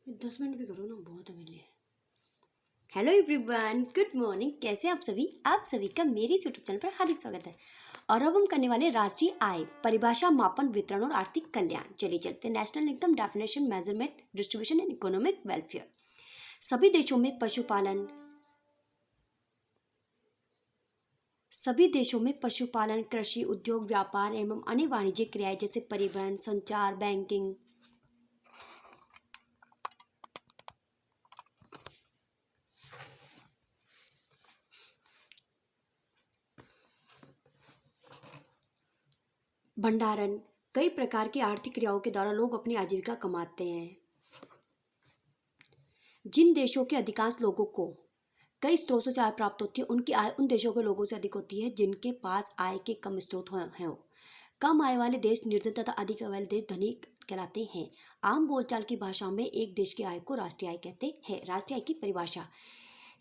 10 minute भी करो ना, बहुत है मेरे लिए। Hello everyone, good morning. कैसे हैं आप सभी का मेरे यूट्यूब चैनल पर हार्दिक स्वागत है। और अब हम करने वाले राष्ट्रीय आय, परिभाषा, मापन, वितरण और आर्थिक कल्याण। चलिए चलते हैं। National income definition, measurement, distribution and economic welfare. सभी देशों में पशुपालन, कृषि, उद्योग, व्यापार एवं अन्य वाणिज्यिक क्रियाएं जैसे परिवहन, संचार, बैंकिंग, भंडारण, कई प्रकार की आर्थिक क्रियाओं के द्वारा लोग अपनी आजीविका कमाते हैं। जिन देशों के अधिकांश लोगों को कई स्रोतों से आय प्राप्त होती है, उनकी आय उन देशों के लोगों से अधिक होती है जिनके पास आय के कम स्रोत हैं। कम आय वाले देश निर्धन तथा अधिक आय वाले देश धनिक कहलाते हैं। आम बोलचाल की भाषा में एक देश की आय को राष्ट्रीय आय कहते हैं। राष्ट्रीय आय की परिभाषा: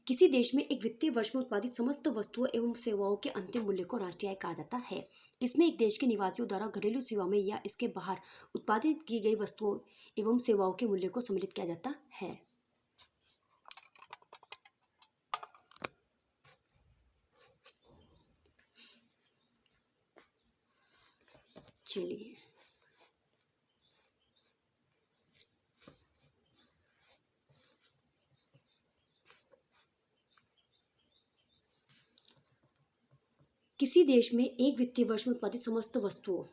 किसी देश में एक वित्तीय वर्ष में उत्पादित समस्त वस्तुओं एवं सेवाओं के अंतिम मूल्य को राष्ट्रीय आय कहा जाता है। इसमें एक देश के निवासियों द्वारा घरेलू सेवा में या इसके बाहर उत्पादित की गई वस्तुओं एवं सेवाओं के मूल्य को सम्मिलित किया जाता है। चलिए, किसी देश में एक वित्तीय वर्ष में उत्पादित समस्त वस्तुओं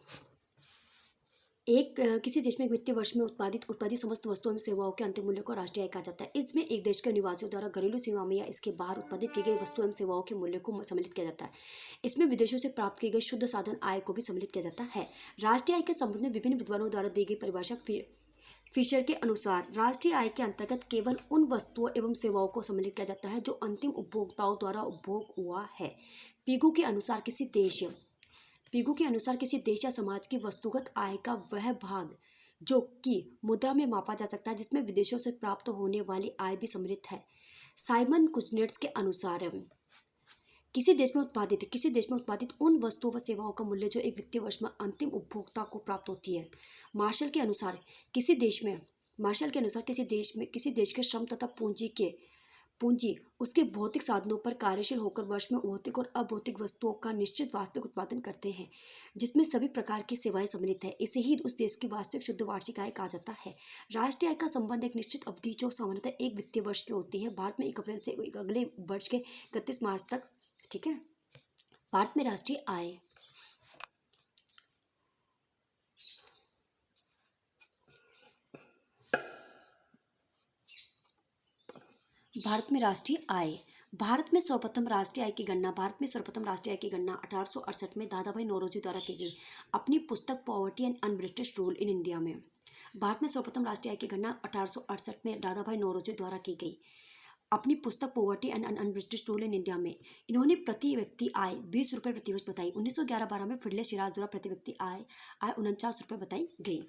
किसी देश में एक वित्तीय वर्ष में उत्पादित समस्त वस्तुओं एवं सेवाओं के अंतिम मूल्य को राष्ट्रीय आय कहा जाता है। इसमें एक देश के निवासियों द्वारा घरेलू सीमा में या इसके बाहर उत्पादित की गई वस्तुओं एवं सेवाओं के मूल्य को सम्मिलित किया जाता है। इसमें विदेशों से प्राप्त की गई शुद्ध साधन आय को भी सम्मिलित किया जाता है। राष्ट्रीय आय के संबंध में विभिन्न विद्वानों द्वारा दी गई परिभाषा फिशर के अनुसार राष्ट्रीय आय के अंतर्गत केवल उन वस्तुओं एवं सेवाओं को सम्मिलित किया जाता है जो अंतिम उपभोक्ताओं द्वारा उपभोग हुआ है। पीगू के अनुसार किसी देश या समाज की वस्तुगत आय का वह भाग जो कि मुद्रा में मापा जा सकता है, जिसमें विदेशों से प्राप्त होने वाली आय भी सम्मिलित है। साइमन कुजनेट्स के अनुसार किसी देश में उत्पादित उन वस्तुओं व सेवाओं का मूल्य जो एक वित्तीय वर्ष में अंतिम उपभोक्ता को प्राप्त होती है। मार्शल के अनुसार किसी देश के श्रम तथा पूंजी उसके भौतिक साधनों पर कार्यशील होकर वर्ष में भौतिक और अभौतिक वस्तुओं का निश्चित वास्तविक उत्पादन करते हैं, जिसमें सभी प्रकार की सेवाएं सम्मिलित है। इसे ही उस देश की वास्तविक शुद्ध वार्षिक आय कहा जाता है। राष्ट्रीय आय का संबंध एक निश्चित अवधि जो सामान्यतः एक वित्तीय वर्ष की होती है, भारत में 1 अप्रैल से अगले वर्ष के 31 मार्च तक। ठीक है। भारत में राष्ट्रीय आय भारत में सर्वप्रथम राष्ट्रीय आय की गणना 1868 में दादाभाई नौरोजी द्वारा की गई। अपनी पुस्तक poverty and un-British rule in India में भारत में सर्वप्रथम राष्ट्रीय आय की गणना 1868 में दादाभाई नौरोजी द्वारा की गई। अपनी पुस्तक poverty and un-British rule in India में इन्होंने प्रति व्यक्ति आय 20 रुपये प्रति वर्ष बताई। 1911-12 में फिडले शिराज द्वारा प्रति व्यक्ति आय 49 रुपये बताई गई।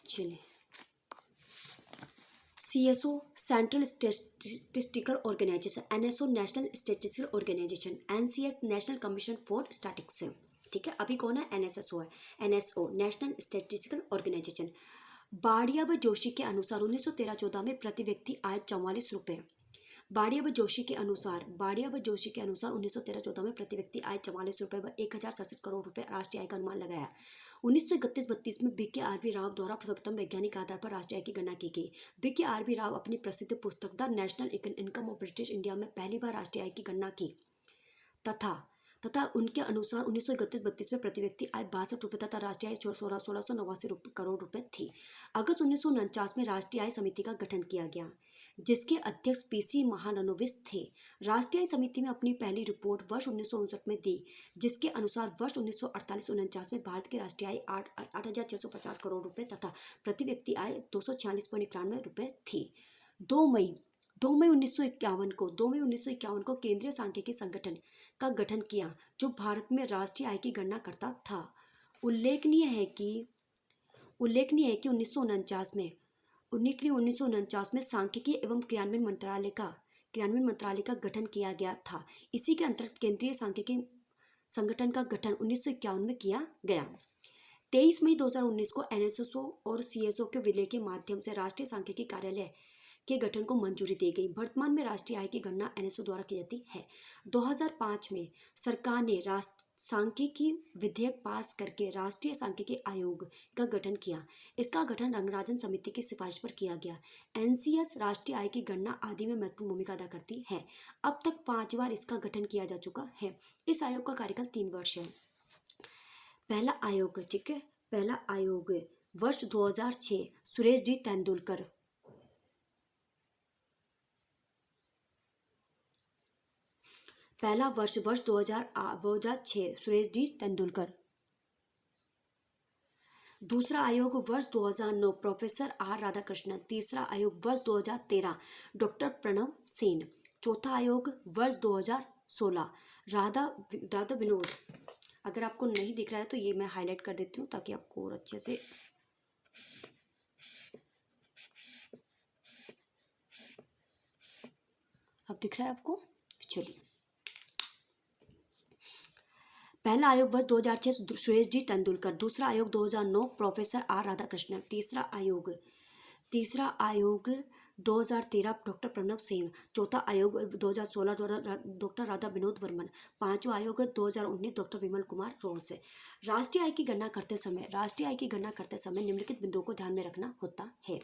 चलिए, CSO central statistical organisation, NSO national statistical organisation, NCS national commission for statistics. ठीक है। अभी कौन है? NSO national statistical organisation. Wadia व जोशी के अनुसार 1913-14 में प्रति व्यक्ति आय 44 रुपये। बाड़िया व जोशी के अनुसार 1913-14 में प्रति व्यक्ति आय 44 रुपये व 1067 करोड़ रुपए राष्ट्रीय आय का अनुमान लगाया। 1931-32 में BKRB राव द्वारा सर्वप्रथम वैज्ञानिक आधार पर राष्ट्रीय आय की गणना की गई। BKRB राव अपनी प्रसिद्ध पुस्तक the national income of British India में पहली बार राष्ट्रीय आय की गणना की तथा उनके अनुसार 1931-32 में प्रति व्यक्ति आय 62 रुपये तथा राष्ट्रीय आय 1689 करोड़ रुपए थी। अगस्त 1949 में राष्ट्रीय आय समिति का गठन किया गया, जिसके अध्यक्ष PC महालनोबिस थे। राष्ट्रीय आय समिति में अपनी पहली रिपोर्ट वर्ष 1959 में दी, जिसके अनुसार वर्ष 1948-49 में भारत की राष्ट्रीय आय 8,650 करोड़ रुपए तथा प्रति व्यक्ति आय 246.91 रुपये थी। 2 मई 1951 को केंद्रीय सांख्यिकी संगठन का गठन किया, जो भारत में राष्ट्रीय आय की गणना करता था। उल्लेखनीय है कि 1949 में सांख्यिकी एवं क्रियान्वयन मंत्रालय का गठन किया गया था। इसी के अंतर्गत केंद्रीय सांख्यिकी संगठन का गठन 1951 में किया गया। 23 मई 2019 को एनएसएसओ और सीएसओ के विलय के माध्यम से राष्ट्रीय सांख्यिकी कार्यालय के गठन को मंजूरी दी गई। वर्तमान में राष्ट्रीय आय की गणना एनएसओ द्वारा की जाती है। 2005 में सरकार ने सांख्यिकी विधेयक पास करके राष्ट्रीय सांख्यिकी आयोग का गठन किया। इसका गठन रंगराजन समिति की सिफारिश पर किया गया। एनसीएस राष्ट्रीय आय की गणना आदि में महत्वपूर्ण भूमिका अदा करती है। अब तक 5 बार इसका गठन किया जा चुका है। इस आयोग का कार्यकाल 3 वर्ष है। पहला आयोग, ठीक है, पहला आयोग वर्ष 2006 सुरेश डी तेंदुलकर। पहला वर्ष 2006 सुरेश डी तेंदुलकर। दूसरा आयोग वर्ष 2009 प्रोफेसर आर राधाकृष्णन। तीसरा आयोग वर्ष 2013 डॉक्टर प्रणव सेन। चौथा आयोग वर्ष 2016 राधा विनोद। अगर आपको नहीं दिख रहा है तो ये मैं हाईलाइट कर देती हूँ ताकि आपको और अच्छे से अब दिख रहा है आपको। चलिए, पहला आयोग वर्ष 2006 सुरेश जी तेंदुलकर। दूसरा आयोग 2009 प्रोफेसर आर राधाकृष्णन। तीसरा आयोग 2013 डॉक्टर प्रणव सेन। चौथा आयोग 2016 डॉक्टर राधा विनोद वर्मन। पांचवा आयोग 2019 डॉक्टर विमल कुमार रोस। राष्ट्रीय आय की गणना करते समय निम्नलिखित बिंदुओं को ध्यान में रखना होता है।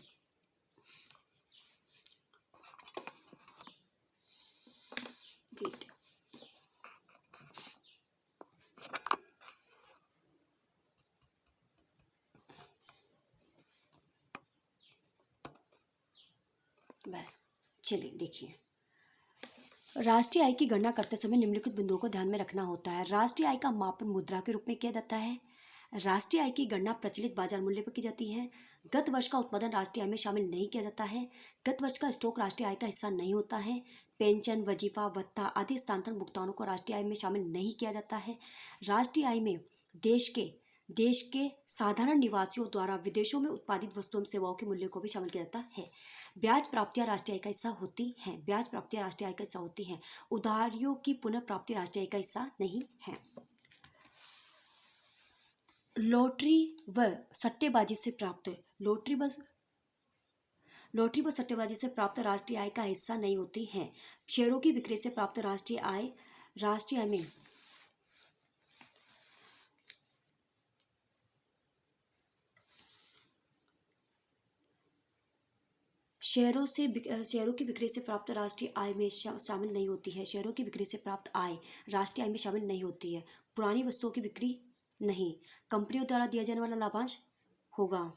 बस चलिए देखिए, राष्ट्रीय आय की गणना करते समय निम्नलिखित बिंदुओं को ध्यान में रखना होता है। राष्ट्रीय आय का मापन मुद्रा के रूप में किया जाता है। राष्ट्रीय आय की गणना प्रचलित बाजार मूल्य पर की जाती है। गत वर्ष का उत्पादन राष्ट्रीय आय में शामिल नहीं किया जाता है। गत वर्ष का स्टॉक राष्ट्रीय आय का हिस्सा नहीं होता है। पेंशन, वजीफा, भत्ता आदि स्थानांतरण भुगतानों को राष्ट्रीय आय में शामिल नहीं किया जाता है। राष्ट्रीय आय में देश के साधारण निवासियों द्वारा विदेशों में उत्पादित वस्तुओं एवं सेवाओं के मूल्य को भी शामिल किया जाता है। ब्याज प्राप्तियां राष्ट्रीय आय का हिस्सा होती हैं। उधारियों की पुनः प्राप्ति राष्ट्रीय आय का हिस्सा नहीं है। लॉटरी व सट्टेबाजी से प्राप्त राष्ट्रीय आय का हिस्सा नहीं होती है। शेयरों की बिक्री से प्राप्त राष्ट्रीय आय में शेयरों की बिक्री से प्राप्त राष्ट्रीय आय में शामिल नहीं होती है। शेयरों की बिक्री से प्राप्त आय राष्ट्रीय आय में शामिल नहीं होती है। पुरानी वस्तुओं की बिक्री नहीं। कंपनियों द्वारा दिया जाने वाला लाभांश होगा।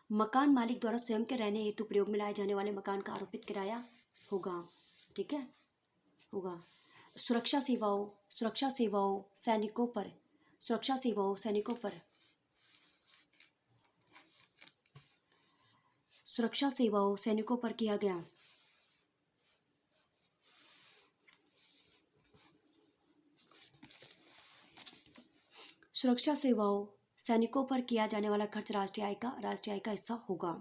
मकान मालिक द्वारा स्वयं के रहने हेतु प्रयोग में लाए जाने वाले मकान का आरोपित किराया होगा, ठीक है, होगा। सुरक्षा सेवाओं सैनिकों पर किया गया जाने वाला खर्च राष्ट्रीय आय का हिस्सा होगा।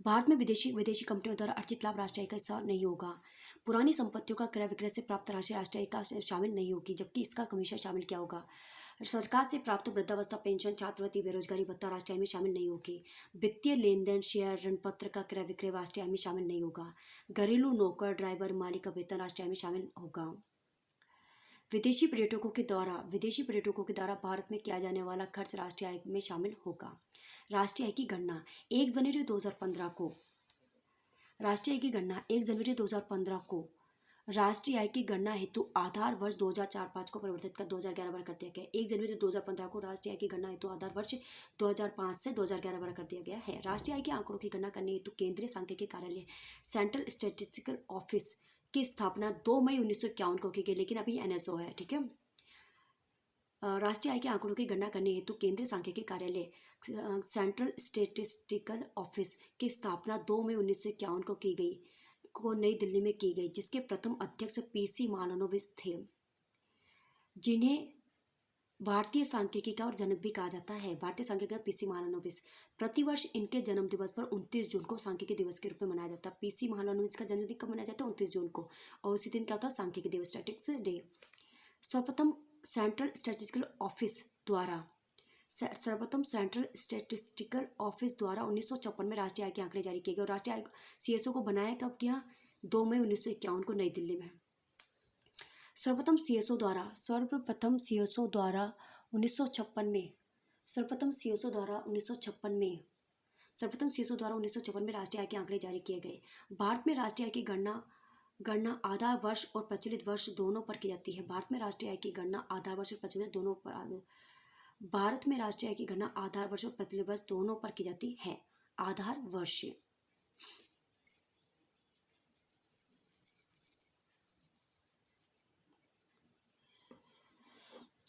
भारत में विदेशी कंपनियों द्वारा अर्जित लाभ राष्ट्रीय आय का हिस्सा नहीं होगा। पुरानी संपत्तियों का क्रय विक्रय से प्राप्त राशि राष्ट्रीय आय का शामिल नहीं होगी, जबकि इसका कमीशन शामिल किया होगा। सरकार से प्राप्त वृद्धावस्था पेंशन, छात्रवृत्ति, बेरोजगारी भत्ता राष्ट्रीय आय में शामिल नहीं होगी। वित्तीय लेन देन, शेयर, ऋण पत्र का क्रय विक्रय राष्ट्रीय आय में शामिल नहीं होगा। घरेलू नौकर, ड्राइवर, मालिक का वेतन राष्ट्रीय आय में शामिल होगा। विदेशी पर्यटकों के द्वारा भारत में किया जाने वाला खर्च राष्ट्रीय आय में शामिल होगा। राष्ट्रीय आय की गणना 1 जनवरी 2015 को राष्ट्रीय आय की गणना हेतु आधार वर्ष 2004-5 को परिवर्तित कर 2011 बार कर दिया गया। 1 जनवरी 2015 को राष्ट्रीय आय की गणना हेतु आधार वर्ष 2005 से 2011 बार कर दिया गया है। राष्ट्रीय आय के आंकड़ों की गणना करने हेतु केंद्रीय सांख्यिकी कार्यालय सेंट्रल स्टैटिस्टिकल ऑफिस की स्थापना 2 मई 1951 को की गई, लेकिन अभी एनएसओ है, ठीक है। राष्ट्रीय आय के आंकड़ों की गणना करने हेतु केंद्रीय सांख्यिकी कार्यालय सेंट्रल स्टैटिस्टिकल ऑफिस की स्थापना 2 मई 1951 को नई दिल्ली में की गई, जिसके प्रथम अध्यक्ष पीसी महालनोबिस थे, जिन्हें भारतीय सांख्यिकी का और जनक भी कहा जाता है। भारतीय सांख्यिकी का पीसी महालनोबिस। प्रतिवर्ष इनके जन्म दिवस पर 29 जून को सांख्यिकी दिवस के रूप में मनाया जाता है। पीसी महालनोबिस का जन्मदिन कब मनाया जाता है? 29 जून को। और उसी दिन क्या होता है? सांख्यिकी दिवस, स्टैटिस्टिक्स डे। सर्वप्रथम सेंट्रल स्टैटिस्टिकल ऑफिस द्वारा सर्वप्रथम सेंट्रल स्टैटिस्टिकल ऑफिस द्वारा 1956 में राष्ट्रीय आय के आंकड़े जारी किए गए। और राष्ट्रीय आय सीएसओ को बनाया कब किया? 2 मई 1951 को नई दिल्ली में। सर्वप्रथम सीएसओ द्वारा 1956 में राष्ट्रीय आय के आंकड़े जारी किए गए। भारत में राष्ट्रीय आय की गणना आधार वर्ष और प्रचलित वर्ष दोनों पर की जाती है। भारत में राष्ट्रीय आय की गणना आधार वर्ष और प्रचलित दोनों पर की जाती है। आधार वर्ष।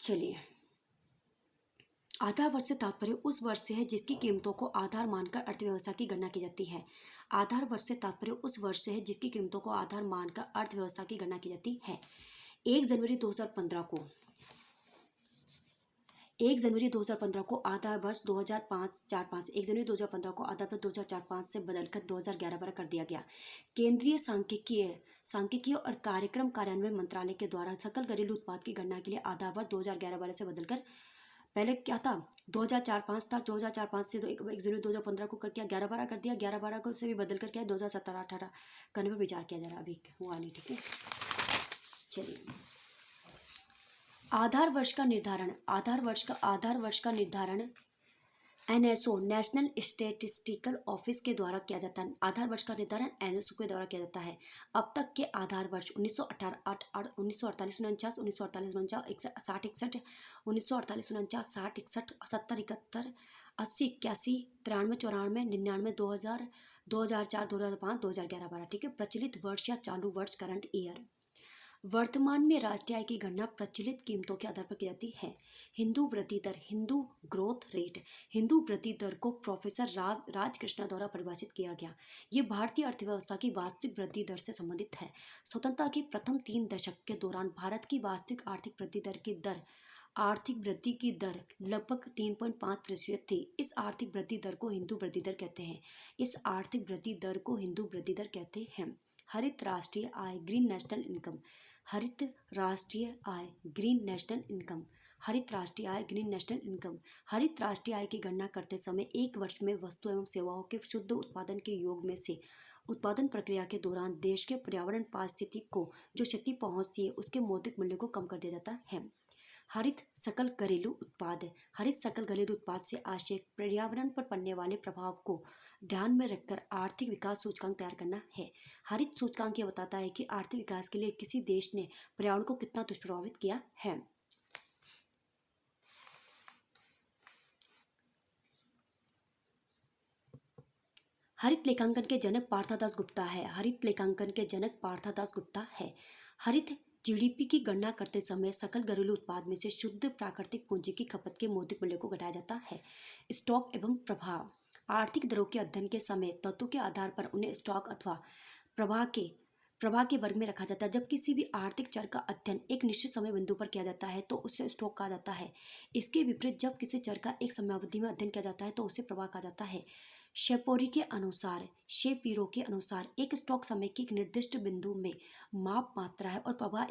चलिए, आधार वर्ष से तात्पर्य उस वर्ष से है जिसकी कीमतों को आधार मानकर अर्थव्यवस्था की गणना की जाती है। आधार वर्ष से तात्पर्य उस वर्ष से है जिसकी कीमतों को आधार मानकर अर्थव्यवस्था की गणना की जाती है। 1 जनवरी 2015 को आधार वर्ष 2005 1 जनवरी 2015 को आधार वर्ष 2004-5 से बदलकर 2011-12 कर दिया गया। केंद्रीय सांख्यिकीय और कार्यक्रम कार्यान्वयन मंत्रालय के द्वारा सकल घरेलू उत्पाद की गणना के लिए आधार वर्ष 2011-12 से बदलकर, पहले क्या था? 2004-5 था। 2004-5 से 1 जनवरी 2015 को कर किया, 11-12 कर दिया। 11-12 को से भी बदल कर क्या है? 2017-18 करने पर विचार किया जा रहा है, अभी हुआ नहीं। ठीक है, चलिए। आधार वर्ष का निर्धारण एनएसओ नेशनल स्टैटिस्टिकल ऑफिस के द्वारा किया जाता है। आधार वर्ष का निर्धारण एनएसओ के द्वारा किया जाता है। अब तक के आधार वर्ष 1948, 1948, 1960, 70, 71, 80, 81, 93, 94, 99, 2000, 2004, 2005, 2011-12। ठीक है, प्रचलित वर्ष या चालू वर्ष, करंट ईयर। वर्तमान में राष्ट्रीय आय की गणना प्रचलित कीमतों के आधार पर की जाती है। हिंदू वृद्धि दर, हिंदू ग्रोथ रेट। हिंदू वृद्धि दर को प्रोफेसर राजकृष्णा द्वारा परिभाषित किया गया। ये भारतीय अर्थव्यवस्था की वास्तविक वृद्धि दर से संबंधित है। स्वतंत्रता के प्रथम 3 दशक के दौरान भारत की वास्तविक आर्थिक वृद्धि की दर लगभग 3.5% थी। इस आर्थिक वृद्धि दर को हिंदू वृद्धि दर कहते हैं। हरित राष्ट्रीय आय, ग्रीन नेशनल इनकम। हरित राष्ट्रीय आय, ग्रीन नेशनल इनकम। की गणना करते समय एक वर्ष में वस्तु एवं सेवाओं के शुद्ध उत्पादन के योग में से उत्पादन प्रक्रिया के दौरान देश के पर्यावरण पारिस्थितिकी को जो क्षति पहुंचती है उसके मौद्रिक मूल्य को कम कर दिया जाता है। हरित सकल घरेलू उत्पाद से आशय पर्यावरण पर पड़ने वाले प्रभाव को ध्यान में रखकर आर्थिक विकास सूचकांक तैयार करना है। हरित सूचकांक यह बताता है कि आर्थिक विकास के लिए किसी देश ने पर्यावरण को कितना दुष्प्रभावित किया है। हरित लेखांकन के जनक पार्थादास गुप्ता है। हरित जीडीपी की गणना करते समय सकल घरेलू उत्पाद में से शुद्ध प्राकृतिक पूंजी की खपत के मौद्रिक मूल्य को घटाया जाता है। स्टॉक एवं प्रभाव। आर्थिक दरों के अध्ययन के समय तत्वों के आधार पर उन्हें स्टॉक अथवा प्रवाह के वर्ग में रखा जाता है। जब किसी भी आर्थिक चर का अध्ययन एक निश्चित समय बिंदु पर किया जाता है तो उसे स्टॉक कहा जाता है। इसके विपरीत जब किसी चर का एक समयावधि में अध्ययन किया जाता है तो उसे प्रवाह कहा जाता है। शेपिरो के अनुसार एक स्टॉक समय के एक निर्दिष्ट बिंदु में माप मात्रा है और प्रवाह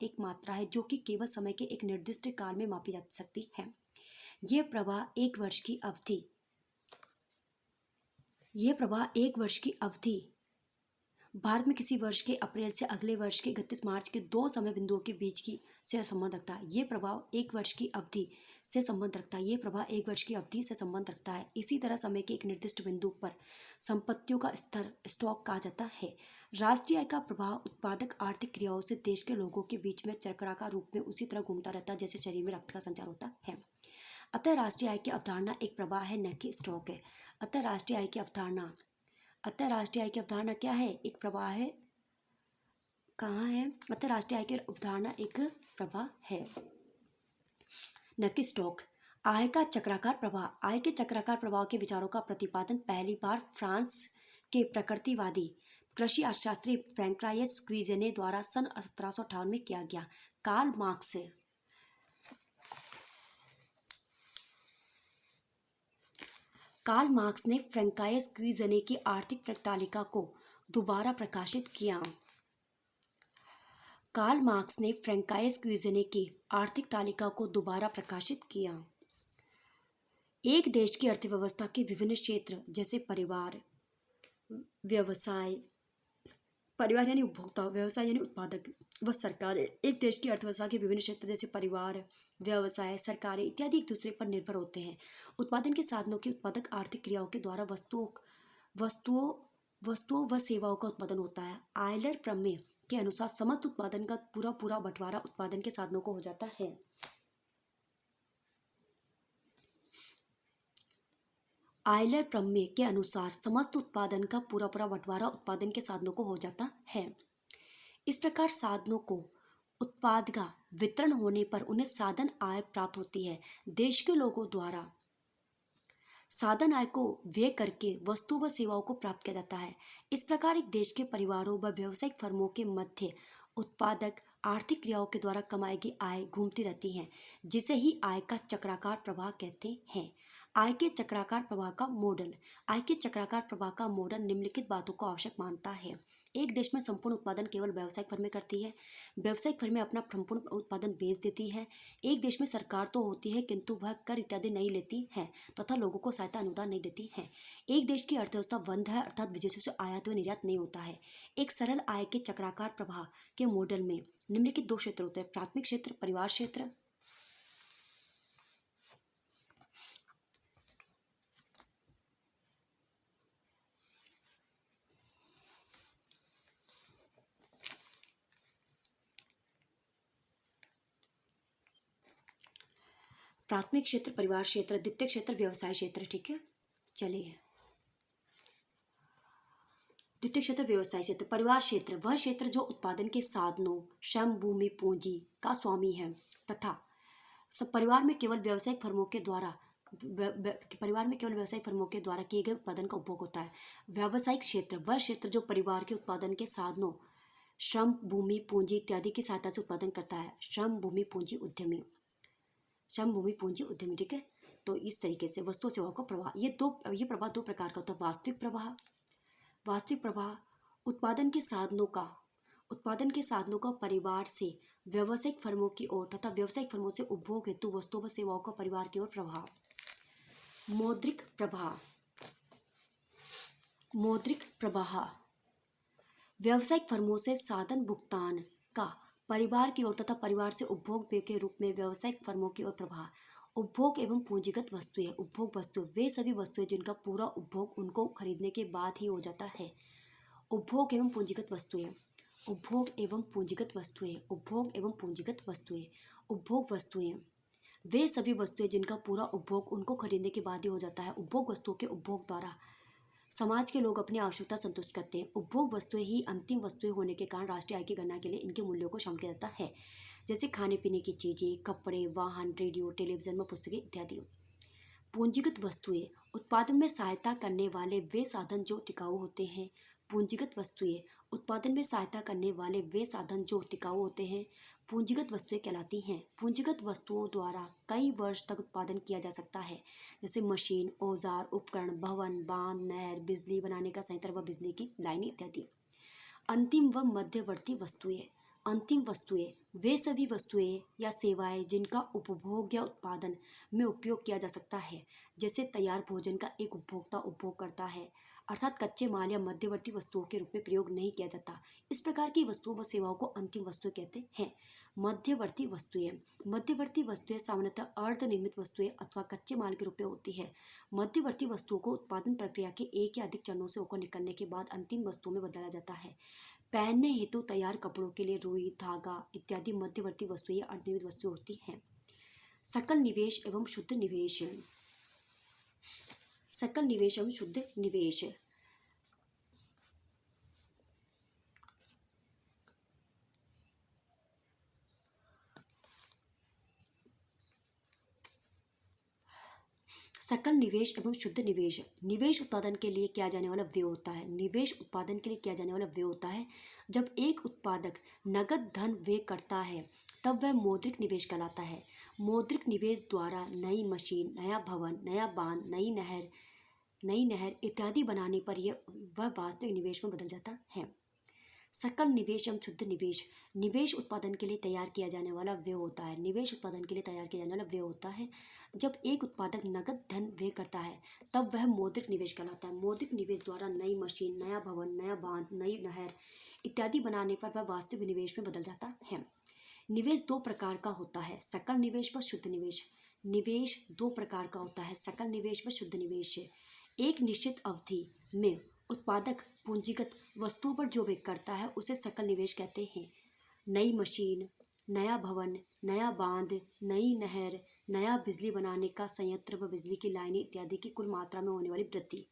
एक मात्रा है जो कि केवल समय के एक निर्दिष्ट काल में मापी जा सकती है। यह प्रवाह एक वर्ष की अवधि भारत में किसी वर्ष के अप्रैल से अगले वर्ष के 31 मार्च के 2 समय बिंदुओं के बीच से संबंध रखता है। ये प्रभाव एक वर्ष की अवधि से संबंध रखता है। इसी तरह समय के एक निर्दिष्ट बिंदु पर संपत्तियों का स्तर स्टॉक कहा जाता है। राष्ट्रीय आय का प्रभाव उत्पादक आर्थिक क्रियाओं से देश के लोगों के बीच में चक्राकार रूप में उसी तरह घूमता रहता है जैसे शरीर में रक्त का संचार होता है। अतः राष्ट्रीय आय की अवधारणा एक प्रवाह है, न कि स्टॉक है। अतः राष्ट्रीय आय की अवधारणा क्या है? एक प्रवाह है। कहाँ है? अतः राष्ट्रीय आय की अवधारणा एक प्रवाह है, न कि स्टॉक। आय का चक्राकार प्रवाह। आय के चक्राकार प्रवाह के विचारों का प्रतिपादन पहली बार फ्रांस के प्रकृतिवादी कृषि अर्थशास्त्री फ्रैंकोइस क्विज़ने द्वारा सन 1758 में किया गया। कार्ल मार्क्स कार्ल मार्क्स ने फ्रैंकाइज क्यूजने की आर्थिक तालिका को दोबारा प्रकाशित किया। कार्ल मार्क्स ने फ्रैंकाइज क्यूजने की आर्थिक तालिका को दोबारा प्रकाशित किया। एक देश की अर्थव्यवस्था के विभिन्न क्षेत्र जैसे परिवार, व्यवसाय, परिवार यानी उपभोक्ता, व्यवसाय यानी उत्पादक व सरकार, एक देश की अर्थव्यवस्था के विभिन्न क्षेत्र जैसे परिवार, व्यवसाय, सरकारें इत्यादि एक दूसरे पर निर्भर होते हैं। उत्पादन के साधनों की उत्पादक आर्थिक क्रियाओं के द्वारा वस्तुओं व सेवाओं का उत्पादन होता है। आयलर प्रमेय के अनुसार समस्त उत्पादन का पूरा बंटवारा उत्पादन के साधनों को हो जाता है। आयलर प्रमेय के अनुसार समस्त उत्पादन का पूरा बंटवारा उत्पादन के साधनों को हो जाता है। इस प्रकार साधनों को उत्पाद का वितरण होने पर उन्हें साधन आय प्राप्त होती है। देश के लोगों द्वारा साधन आय को व्यय करके वस्तु व सेवाओं को प्राप्त किया जाता है। इस प्रकार एक देश के परिवारों व व्यावसायिक फर्मों के मध्य उत्पादक आर्थिक क्रियाओं के द्वारा कमाई गई आय घूमती रहती है, जिसे ही आय का चक्राकार प्रवाह कहते हैं। आय के चक्राकार प्रवाह का मॉडल। आय के चक्राकार प्रवाह का मॉडल निम्नलिखित बातों को आवश्यक मानता है। एक देश में संपूर्ण उत्पादन केवल व्यावसायिक फर्में करती है। व्यावसायिक फर्में अपना संपूर्ण उत्पादन बेच देती है। एक देश में सरकार तो होती है किंतु वह कर इत्यादि नहीं लेती है तथा लोगों को सहायता अनुदान नहीं देती है। एक देश की अर्थव्यवस्था बंद है अर्थात विदेशों से आयात व निर्यात नहीं होता है। एक सरल आय के चक्राकार प्रवाह के मॉडल में निम्नलिखित दो क्षेत्र होते हैं, प्राथमिक क्षेत्र, परिवार क्षेत्र। प्राथमिक क्षेत्र परिवार क्षेत्र, द्वितीय क्षेत्र व्यवसाय क्षेत्र। ठीक है, चलिए। द्वितीय क्षेत्र व्यवसाय क्षेत्र। परिवार क्षेत्र वह क्षेत्र जो उत्पादन के साधनों, श्रम, भूमि, पूंजी का स्वामी है तथा परिवार में केवल व्यावसायिक फर्मों के द्वारा किए गए उत्पादन का उपभोग होता है। व्यावसायिक क्षेत्र वह क्षेत्र जो परिवार के उत्पादन के साधनों, श्रम, भूमि, पूंजी इत्यादि की सहायता से उत्पादन करता है। श्रम, भूमि, पूंजी, उद्यमी। ठीक है। तो इस तरीके से वस्तु सेवाओं का प्रवाह, ये प्रवाह दो प्रकार का होता है। वास्तविक प्रवाह उत्पादन के साधनों का परिवार से व्यावसायिक फर्मों की ओर तथा व्यावसायिक फर्मों से उपभोग हेतु वस्तुओं व सेवाओं का परिवार की ओर प्रवाह। मौद्रिक प्रवाह व्यावसायिक फर्मों से साधन भुगतान का परिवार की ओर तथा परिवार से उपभोग व्यय के रूप में व्यावसायिक फर्मों की ओर प्रवाह। उपभोग एवं पूंजीगत वस्तुएं। उपभोग वस्तुएं वे सभी वस्तुएं जिनका पूरा उपभोग उनको खरीदने के बाद ही हो जाता है। उपभोग एवं पूंजीगत वस्तुएं। उपभोग वस्तुएं वे सभी वस्तुएं जिनका पूरा उपभोग उनको खरीदने के बाद ही हो जाता है। उपभोग वस्तुओं के उपभोग द्वारा समाज के लोग अपनी आवश्यकता संतुष्ट करते हैं। उपभोग वस्तुएं ही अंतिम वस्तुएं होने के कारण राष्ट्रीय आय की गणना के लिए इनके मूल्यों को शामिल किया जाता है, जैसे खाने पीने की चीजें, कपड़े, वाहन, रेडियो, टेलीविजन व पुस्तकें इत्यादि। पूंजीगत वस्तुएं उत्पादन में सहायता करने वाले वे साधन जो टिकाऊ होते हैं। पूंजीगत वस्तुएं उत्पादन में सहायता करने वाले वे साधन जो टिकाऊ होते हैं पूंजीगत वस्तुएं कहलाती हैं। पूंजीगत वस्तुओं द्वारा कई वर्ष तक उत्पादन किया जा सकता है, जैसे मशीन, औजार, उपकरण, भवन, बांध, नहर, बिजली बनाने का संयंत्र व बिजली की लाइनें इत्यादि। अंतिम व मध्यवर्ती वस्तुएं। अंतिम वस्तुएं वे सभी वस्तुएं या सेवाएं जिनका उपभोग या उत्पादन में उपयोग किया जा सकता है, जैसे तैयार भोजन का एक उपभोक्ता उपभोग करता है, अर्थात कच्चे माल या मध्यवर्ती वस्तुओं के रूप में प्रयोग नहीं किया जाता। इस प्रकार की वस्तुओं व सेवाओं को अंतिम वस्तुएं कहते हैं। मध्यवर्ती वस्तुएं सामान्यतः अर्धनिर्मित वस्तुएं अथवा कच्चे माल के रूप में होती है। मध्यवर्ती वस्तुओं को उत्पादन प्रक्रिया के एक या अधिक चरणों से होकर निकलने के बाद अंतिम वस्तुओं में बदला जाता है। पहनने हेतु तैयार कपड़ों के लिए रुई, धागा इत्यादि मध्यवर्ती वस्तुएं या अर्धनिर्मित वस्तुएं होती हैं। सकल निवेश एवं शुद्ध निवेश। सकल निवेश एवं शुद्ध निवेश। निवेश उत्पादन के लिए किया जाने वाला व्यय होता है। जब एक उत्पादक नगद धन व्यय करता है तब वह मौद्रिक निवेश कहलाता है। मौद्रिक निवेश द्वारा नई मशीन, नया भवन, नया बांध, नई नहर, नई नहर इत्यादि बनाने पर यह वह वास्तविक निवेश में बदल जाता है। सकल निवेश एवं शुद्ध निवेश। निवेश उत्पादन के लिए तैयार किया जाने वाला व्यय होता है। निवेश उत्पादन के लिए तैयार किया जाने वाला व्यय होता है। जब एक उत्पादक नकद धन व्यय करता है तब वह मौद्रिक निवेश कहलाता है। मौद्रिक निवेश द्वारा नई मशीन, नया भवन, नया बांध, नई नहर इत्यादि बनाने पर वह वास्तविक निवेश में बदल जाता है। निवेश दो प्रकार का होता है, सकल निवेश व शुद्ध निवेश। निवेश दो प्रकार का होता है, सकल निवेश व शुद्ध निवेश। एक निश्चित अवधि में उत्पादक पूंजीगत वस्तुओं पर जो व्यय करता है उसे सकल निवेश कहते हैं। नई मशीन, नया भवन, नया बांध, नई नहर, नया बिजली बनाने का संयंत्र व बिजली की लाइनें इत्यादि की कुल मात्रा में होने वाली वृद्धि।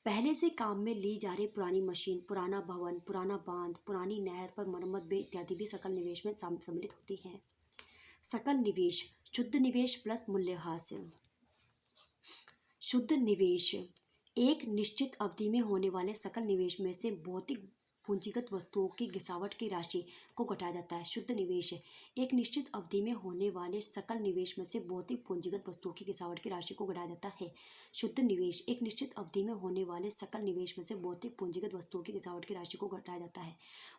पहले से काम में ली जा रही पुरानी मशीन, पुराना भवन, पुराना बांध, पुरानी नहर पर मरम्मत व्यय इत्यादि भी सकल निवेश में सम्मिलित होती हैं। सकल निवेश, शुद्ध निवेश प्लस मूल्यह्रास। शुद्ध निवेश एक निश्चित अवधि में होने वाले सकल निवेश में से भौतिक पूंजीगत वस्तुओं की गिरावट की राशि को घटाया जाता है। शुद्ध निवेश एक निश्चित अवधि में होने वाले सकल निवेश में से भौतिक पूंजीगत वस्तुओं की गिरावट की राशि को घटाया जाता है। शुद्ध निवेश एक निश्चित अवधि में होने वाले सकल निवेश में से भौतिक पूंजीगत वस्तुओं की गिरावट की राशि को घटाया जाता है।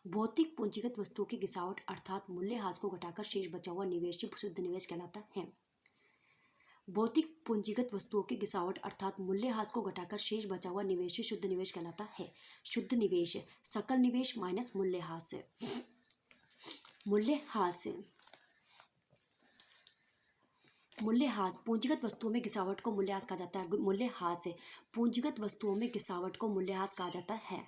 भौतिक पूंजीगत वस्तुओं की गिरावट अर्थात मूल्यह्रास को घटाकर शेष बचा हुआ निवेश ही शुद्ध निवेश कहलाता है। भौतिक पूंजीगत वस्तुओं की गिरावट अर्थात मूल्यह्रास को घटाकर शेष बचा हुआ निवेश ही शुद्ध निवेश कहलाता है। शुद्ध निवेश सकल निवेश माइनस मूल्यह्रास। मूल्यह्रास मूल्यह्रास पूंजीगत वस्तुओं में गिरावट को मूल्यह्रास कहा जाता है। मूल्यह्रास पूंजीगत वस्तुओं में गिरावट को मूल्यह्रास कहा जाता है।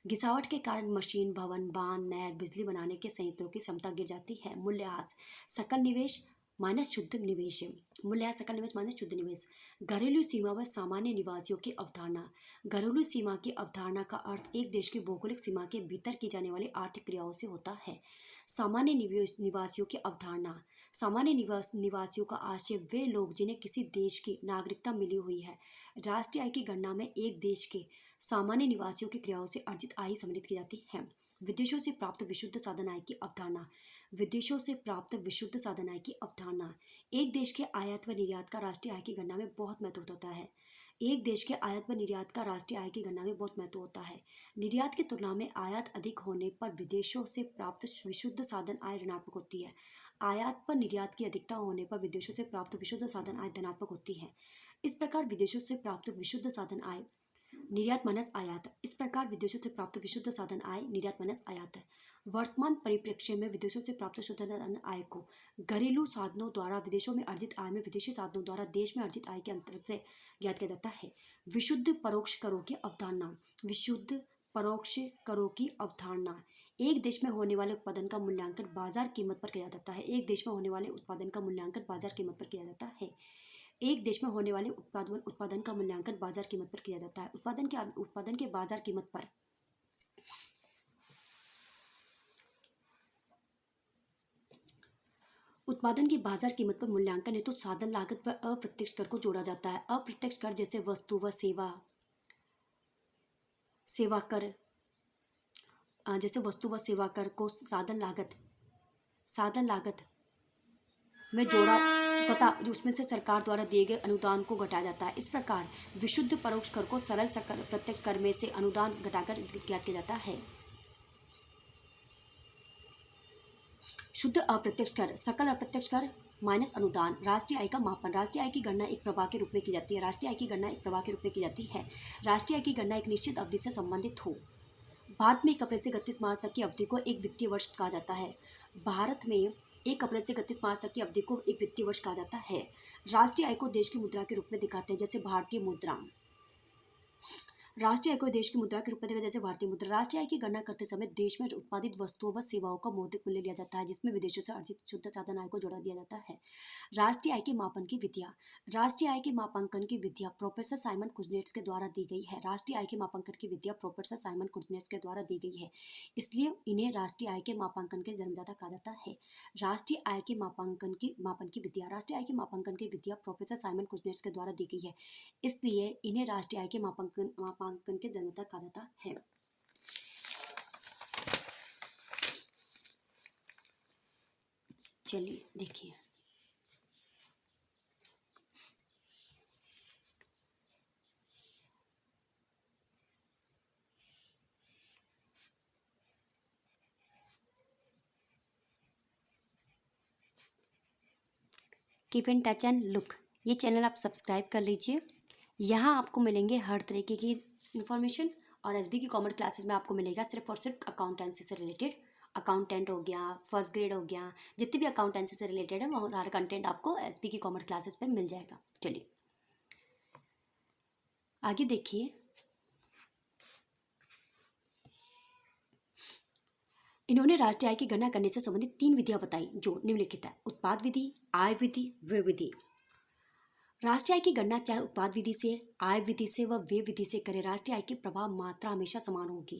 गिरावट के कारण मशीन, भवन, बांध, नहर, बिजली बनाने के संयंत्रों की क्षमता गिर जाती है। मूल्यह्रास सकल निवेश माइनस शुद्ध निवेश। मूल्यह्रास सकल निवेश माइनस शुद्ध निवेश। घरेलू सीमा व सामान्य निवासियों की अवधारणा। घरेलू सीमा की अवधारणा का अर्थ एक देश की भौगोलिक सीमा के भीतर की जाने वाली आर्थिक क्रियाओं से होता है। सामान्य निवासियों की अवधारणा। सामान्य निवासियों का आशय वे लोग जिन्हें किसी देश की नागरिकता मिली हुई है। राष्ट्रीय आय की गणना में एक देश के सामान्य निवासियों की क्रियाओं से अर्जित आय सम्मिलित की जाती है। विदेशों से प्राप्त विशुद्ध साधन आय की अवधारणा। विदेशों से प्राप्त विशुद्ध साधन आय की अवधारणा। एक देश के आयात व निर्यात का राष्ट्रीय आय की गणना में बहुत महत्व होता है। एक देश के आयात व निर्यात का राष्ट्रीय आय की गणना में बहुत महत्व होता है। निर्यात की तुलना में आयात अधिक होने पर विदेशों से प्राप्त विशुद्ध साधन आय ऋणात्मक होती है। आयात पर निर्यात की अधिकता होने पर विदेशों से प्राप्त विशुद्ध साधन आय धनात्मक होती है। इस प्रकार विदेशों से प्राप्त विशुद्ध साधन आय निर्यात माइनस आयात। इस प्रकार विदेशों से प्राप्त विशुद्ध साधन आय निर्यात माइनस आयात। वर्तमान परिप्रेक्ष्य में विदेशों से प्राप्त शुद्ध साधन आय को घरेलू साधनों द्वारा विदेशों में अर्जित आय में विदेशी साधनों द्वारा देश में अर्जित आय के अंतर से ज्ञात किया जाता है। विशुद्ध परोक्ष करों की अवधारणा। विशुद्ध परोक्ष करों की अवधारणा। एक देश में होने वाले उत्पादन का मूल्यांकन बाजार कीमत पर किया जाता है। एक देश में होने वाले उत्पादन का मूल्यांकन बाजार कीमत पर किया जाता है। एक देश में होने वाले उत्पादन का मूल्यांकन बाजार कीमत पर किया जाता है। उत्पादन के बाजार कीमत पर उत्पादन की बाजार कीमत पर मूल्यांकन हेतु साधन लागत पर अप्रत्यक्ष कर को जोड़ा जाता है। अप्रत्यक्ष कर जैसे वस्तु व सेवा कर को साधन लागत में जोड़ा तथा उसमें से सरकार द्वारा दिए गए अनुदान को घटाया जाता है। इस प्रकार विशुद्ध परोक्ष कर को सरल प्रत्यक्ष कर में से अनुदान घटाकर ज्ञात किया जाता है। शुद्ध अप्रत्यक्ष कर सकल अप्रत्यक्ष कर माइनस अनुदान। राष्ट्रीय आय का मापन। राष्ट्रीय आय की गणना एक प्रवाह के रूप में की जाती है। राष्ट्रीय आय की गणना एक प्रवाह के रूप में की जाती है। राष्ट्रीय आय की गणना एक निश्चित अवधि से संबंधित हो। भारत में 1 अप्रैल से 31 मार्च तक की अवधि को एक वित्तीय वर्ष कहा जाता है। भारत में 1 अप्रैल से 31 मार्च तक की अवधि को एक वित्तीय वर्ष कहा जाता है। राष्ट्रीय आय को देश की मुद्रा के रूप में दिखाते हैं, जैसे भारतीय मुद्रा। राष्ट्रीय आय को देश की मुद्रा के रूप में देखा जैसे भारतीय मुद्रा। राष्ट्रीय आय की गणना करते समय देश में उत्पादित वस्तुओं व सेवाओं का मौद्रिक मूल्य लिया जाता है, जिसमें विदेशों से अर्जित शुद्ध साधन आय को जोड़ा दिया जाता है। राष्ट्रीय आय के मापन की विधियाँ। राष्ट्रीय आय के मापांकन की विधियाँ प्रोफेसर साइमन कुजनेट्स के द्वारा दी गई है। राष्ट्रीय आय के मापांकन की विधियाँ प्रोफेसर साइमन कुजनेट्स के द्वारा दी गई है, इसलिए इन्हें राष्ट्रीय आय के मापांकन के जन्मदाता कहा जाता है। राष्ट्रीय आय के मापन की विधियाँ। राष्ट्रीय आय के मापांकन की विधियाँ प्रोफेसर साइमन कुजनेट्स के द्वारा दी गई है, इसलिए इन्हें राष्ट्रीय आय के मापांकन के जन्मदाता कहा जाता है। चलिए देखिए, keep in touch and look, ये चैनल आप सब्सक्राइब कर लीजिए। यहाँ आपको मिलेंगे हर तरीके की इन्फॉर्मेशन। और एसबी की कॉमर्स क्लासेस में आपको मिलेगा सिर्फ और सिर्फ अकाउंटेंसी से रिलेटेड। अकाउंटेंट हो गया, फर्स्ट ग्रेड हो गया, जितनी भी अकाउंटेंसी से रिलेटेड है वो सारा कंटेंट आपको एसबी की कॉमर्स क्लासेस पर मिल जाएगा। चलिए आगे देखिए। इन्होंने राष्ट्रीय आय की गणना करने से संबंधित 3 विधियां बताई जो निम्नलिखित है। उत्पाद विधि, आय विधि, व्यय विधि। राष्ट्रीय आय की गणना चाहे उत्पाद विधि से, आय विधि से व व्यय विधि से करें, राष्ट्रीय आय की प्रभाव मात्रा हमेशा समान होगी।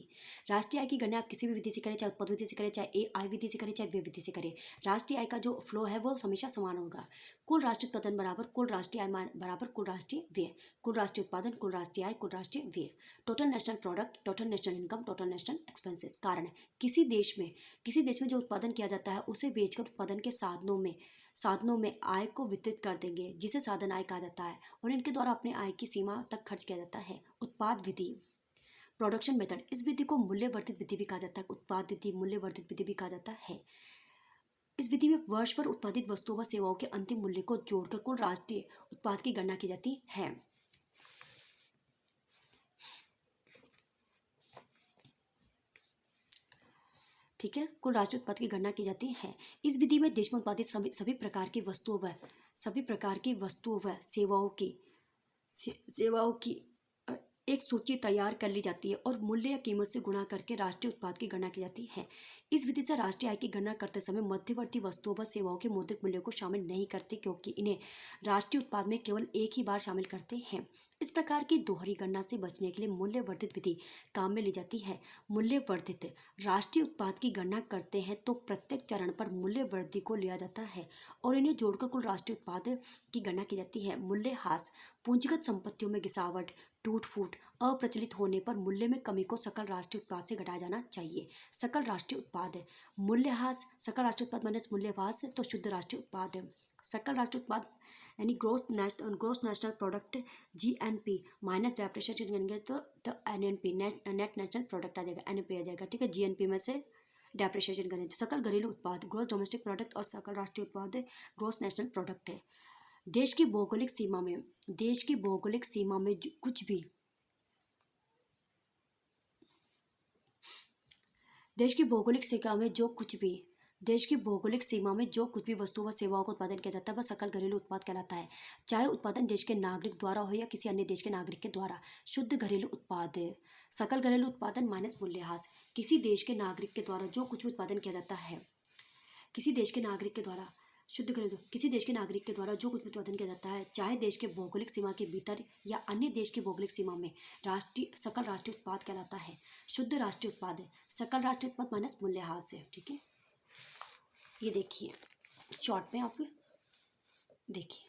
राष्ट्रीय आय की गणना आप किसी भी विधि से करें, चाहे उत्पाद विधि से करें, चाहे आय विधि से करें, चाहे व्यय विधि से करें, राष्ट्रीय आय का जो फ्लो है वो हमेशा समान होगा। कुल राष्ट्रीय उत्पादन बराबर कुल राष्ट्रीय आय बराबर कुल राष्ट्रीय व्यय। कुल राष्ट्रीय उत्पादन, कुल राष्ट्रीय आय, कुल राष्ट्रीय व्यय। Total national product, total national income, total national expenses. कारण किसी देश में जो उत्पादन किया जाता है उसे बेचकर उत्पादन के साधनों में आय को वितरित कर देंगे, जिसे साधन आय कहा जाता है, और इनके द्वारा अपने आय की सीमा तक खर्च किया जाता है। उत्पाद विधि, प्रोडक्शन मेथड, इस विधि को मूल्यवर्धित विधि भी कहा जाता है। उत्पाद विधि, मूल्यवर्धित विधि भी कहा जाता है। इस विधि में वर्ष भर उत्पादित वस्तुओं व सेवाओं के अंतिम मूल्य को जोड़कर कुल राष्ट्रीय उत्पाद की गणना की जाती है। ठीक है, कुल राष्ट्रीय उत्पाद की गणना की जाती है। इस विधि में देश में उत्पादित सभी प्रकार की वस्तुओं व सेवाओं की एक सूची तैयार कर ली जाती है और मूल्य या कीमत से गुणा करके राष्ट्रीय उत्पाद की गणना की जाती है। इस विधि से राष्ट्रीय आय की गणना करते समय मध्यवर्ती वस्तुओं व सेवाओं के मौद्रिक मूल्यों को शामिल नहीं करते, क्योंकि इन्हें राष्ट्रीय उत्पाद में केवल एक ही बार शामिल करते हैं। इस प्रकार की दोहरी गणना से बचने के लिए मूल्यवर्धित विधि काम में ली जाती है। मूल्यवर्धित राष्ट्रीय उत्पाद की गणना करते हैं तो प्रत्येक चरण पर मूल्य वृद्धि को लिया जाता है और इन्हें जोड़कर कुल राष्ट्रीय उत्पाद की गणना की जाती है। मूल्यह्रास, पूंजीगत संपत्तियों में गिरावट, टूट फूट, अप्रचलित होने पर मूल्य में कमी को सकल राष्ट्रीय उत्पाद से घटाया जाना चाहिए। सकल राष्ट्रीय उत्पाद, मूल्यह्रास, सकल राष्ट्रीय उत्पाद माइनस मूल्यह्रास तो शुद्ध राष्ट्रीय उत्पाद। सकल राष्ट्रीय उत्पाद यानी gross national product GNP minus depreciation करेंगे तो एनएनपी नेट नेशनल प्रोडक्ट आ जाएगा, एनपी आ जाएगा। ठीक है, जीएनपी में से डेप्रिसिएशन करें तो सकल घरेलू उत्पाद ग्रोस डोमेस्टिक प्रोडक्ट और सकल राष्ट्रीय उत्पाद ग्रोस नेशनल प्रोडक्ट है। देश की भौगोलिक सीमा में कुछ भी देश की भौगोलिक सीमा में जो कुछ भी वस्तुओं व सेवाओं का उत्पादन किया जाता है वह सकल घरेलू उत्पाद कहलाता है, चाहे उत्पादन देश के नागरिक द्वारा हो या किसी अन्य देश के नागरिक के द्वारा। शुद्ध घरेलू उत्पाद, सकल घरेलू उत्पादन माइनस मूल्यह्रास, किसी देश के नागरिक के द्वारा जो कुछ भी उत्पादन किया जाता है, किसी देश के नागरिक के द्वारा जो कुछ भी उत्पादन किया जाता है, चाहे देश के भौगोलिक सीमा के भीतर या अन्य देश की भौगोलिक सीमा में, सकल राष्ट्रीय उत्पाद कहलाता है। शुद्ध राष्ट्रीय उत्पाद, सकल राष्ट्रीय उत्पाद माइनस मूल्यह्रास है। ठीक है, ये देखिए शॉर्ट में आप देखिए।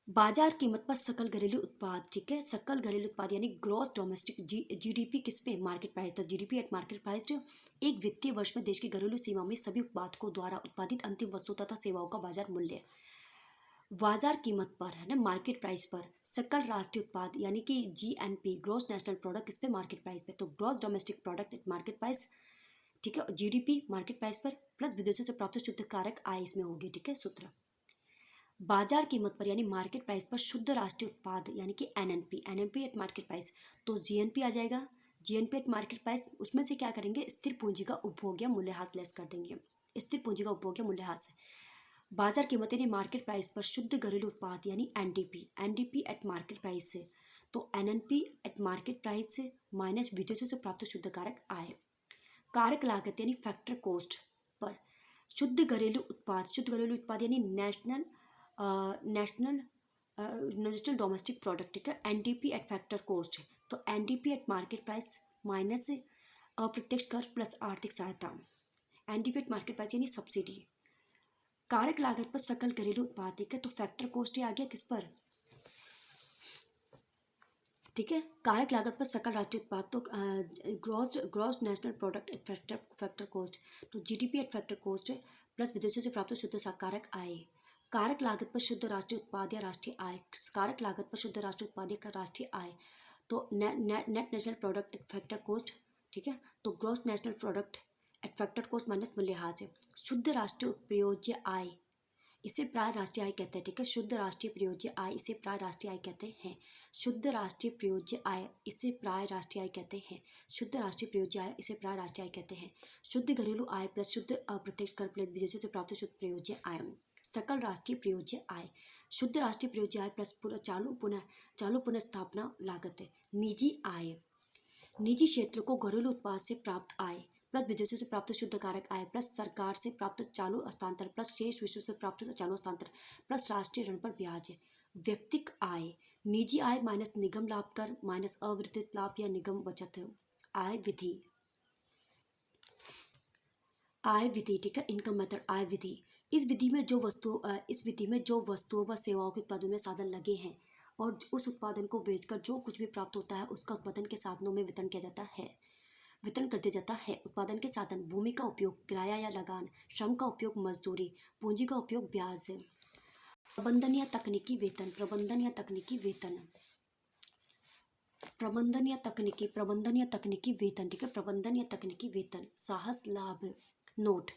बाजार कीमत पर सकल घरेलू उत्पाद। ठीक है, सकल घरेलू उत्पाद यानी ग्रॉस डोमेस्टिक जीडीपी किस पे? Market price. तो जीडीपी एट मार्केट प्राइस एक वित्तीय वर्ष में देश की घरेलू सीमा में सभी उत्पादकों द्वारा उत्पादित अंतिम वस्तु तथा सेवाओं का बाजार मूल्य। बाजार कीमत पर है ना, मार्केट प्राइस पर सकल राष्ट्रीय उत्पाद यानी कि जीएनपी ग्रॉस नेशनल प्रोडक्ट किस पे? मार्केट प्राइस पे। तो gross domestic product at market price. ठीक है, जीडीपी मार्केट प्राइस पर प्लस विदेशों से प्राप्त शुद्ध कारक आय इसमें होगी। ठीक है, सूत्र बाजार कीमत पर यानी मार्केट प्राइस पर शुद्ध राष्ट्रीय उत्पाद यानी कि एनएनपी एट मार्केट प्राइस। तो जीएनपी आ जाएगा, जीएनपी एट मार्केट प्राइस। उसमें से क्या करेंगे? स्थिर पूंजी का उपभोग या मूल्यह्रास लेस कर देंगे। स्थिर पूंजी का उपभोग या मूल्यह्रास। बाजार कीमत यानी मार्केट प्राइस पर शुद्ध घरेलू उत्पाद यानी एनडीपी एट मार्केट प्राइस से। तो एनएनपी एट मार्केट प्राइस से माइनस विदेशों से प्राप्त शुद्ध कारक आय। कारक लागत यानी फैक्टर कॉस्ट पर शुद्ध घरेलू उत्पाद यानी नेशनल डोमेस्टिक प्रोडक्ट। ठीक है, एनडीपी एट फैक्टर कॉस्ट। तो NDP at market price minus अप्रत्यक्ष कर प्लस आर्थिक सहायता। एनडीपी एट मार्केट प्राइस यानी सब्सिडी। कारक लागत पर सकल घरेलू उत्पाद। ठीक है, तो फैक्टर कॉस्ट आ गया किस पर? ठीक है, कारक लागत पर सकल राष्ट्रीय उत्पाद तो gross national product at factor cost. तो GDP at factor cost plus विदेशों से प्राप्त शुद्ध कारक आय। कारक लागत पर शुद्ध राष्ट्रीय उत्पाद या राष्ट्रीय आय। कारक लागत पर शुद्ध राष्ट्रीय उत्पाद या राष्ट्रीय आय। तो net national product at factor cost. ठीक है, तो gross national product at factor cost minus मूल्यह्रास है। शुद्ध राष्ट्रीय उपयोज्य आय इसे प्राय राष्ट्रीय आय कहते हैं, ठीक है। शुद्ध राष्ट्रीय प्रयोज्य आय इसे प्राय राष्ट्रीय आय कहते हैं। शुद्ध राष्ट्रीय प्रयोज्य आय इसे प्राय राष्ट्रीय आय कहते हैं। शुद्ध राष्ट्रीय प्रयोज्य आय इसे प्राय राष्ट्रीय आय कहते हैं। शुद्ध घरेलू आय प्लस शुद्ध अप्रत्यक्ष कर प्लस विदेशों से प्राप्त शुद्ध प्रयोज्य आय। सकल राष्ट्रीय प्रयोज्य आय, शुद्ध राष्ट्रीय प्रयोज्य आय प्लस चालू पुनर्स्थापना लागत। निजी आय, निजी क्षेत्र को घरेलू उत्पाद से प्राप्त आय प्लस विदेशों से प्राप्त शुद्ध कारक आय प्लस सरकार से प्राप्त चालू हस्तांतरण प्लस शेष विदेशों से प्राप्त चालू हस्तांतरण प्लस राष्ट्रीय ऋण पर ब्याज। व्यक्तिक आय, निजी आय माइनस निगम लाभ कर माइनस अवितरित लाभ या निगम बचत। आय विधि, आय विधि, ठीक है, इनकम मेथड। आय विधि, इस विधि में जो वस्तुओं व सेवाओं के उत्पादन में साधन लगे हैं और उस उत्पादन को बेचकर जो कुछ भी प्राप्त होता है उसका उत्पादन के साधनों में वितरण कर दिया जाता है। उत्पादन के साधन भूमि का उपयोग, किराया या लगान, श्रम का उपयोग, मजदूरी, पूंजी का उपयोग, ब्याज। प्रबंधन या तकनीकी वेतन, प्रबंधन या तकनीकी वेतन, प्रबंधन या तकनीकी वेतन, ठीक है, प्रबंधन या तकनीकी वेतन। साहस लाभ। नोट,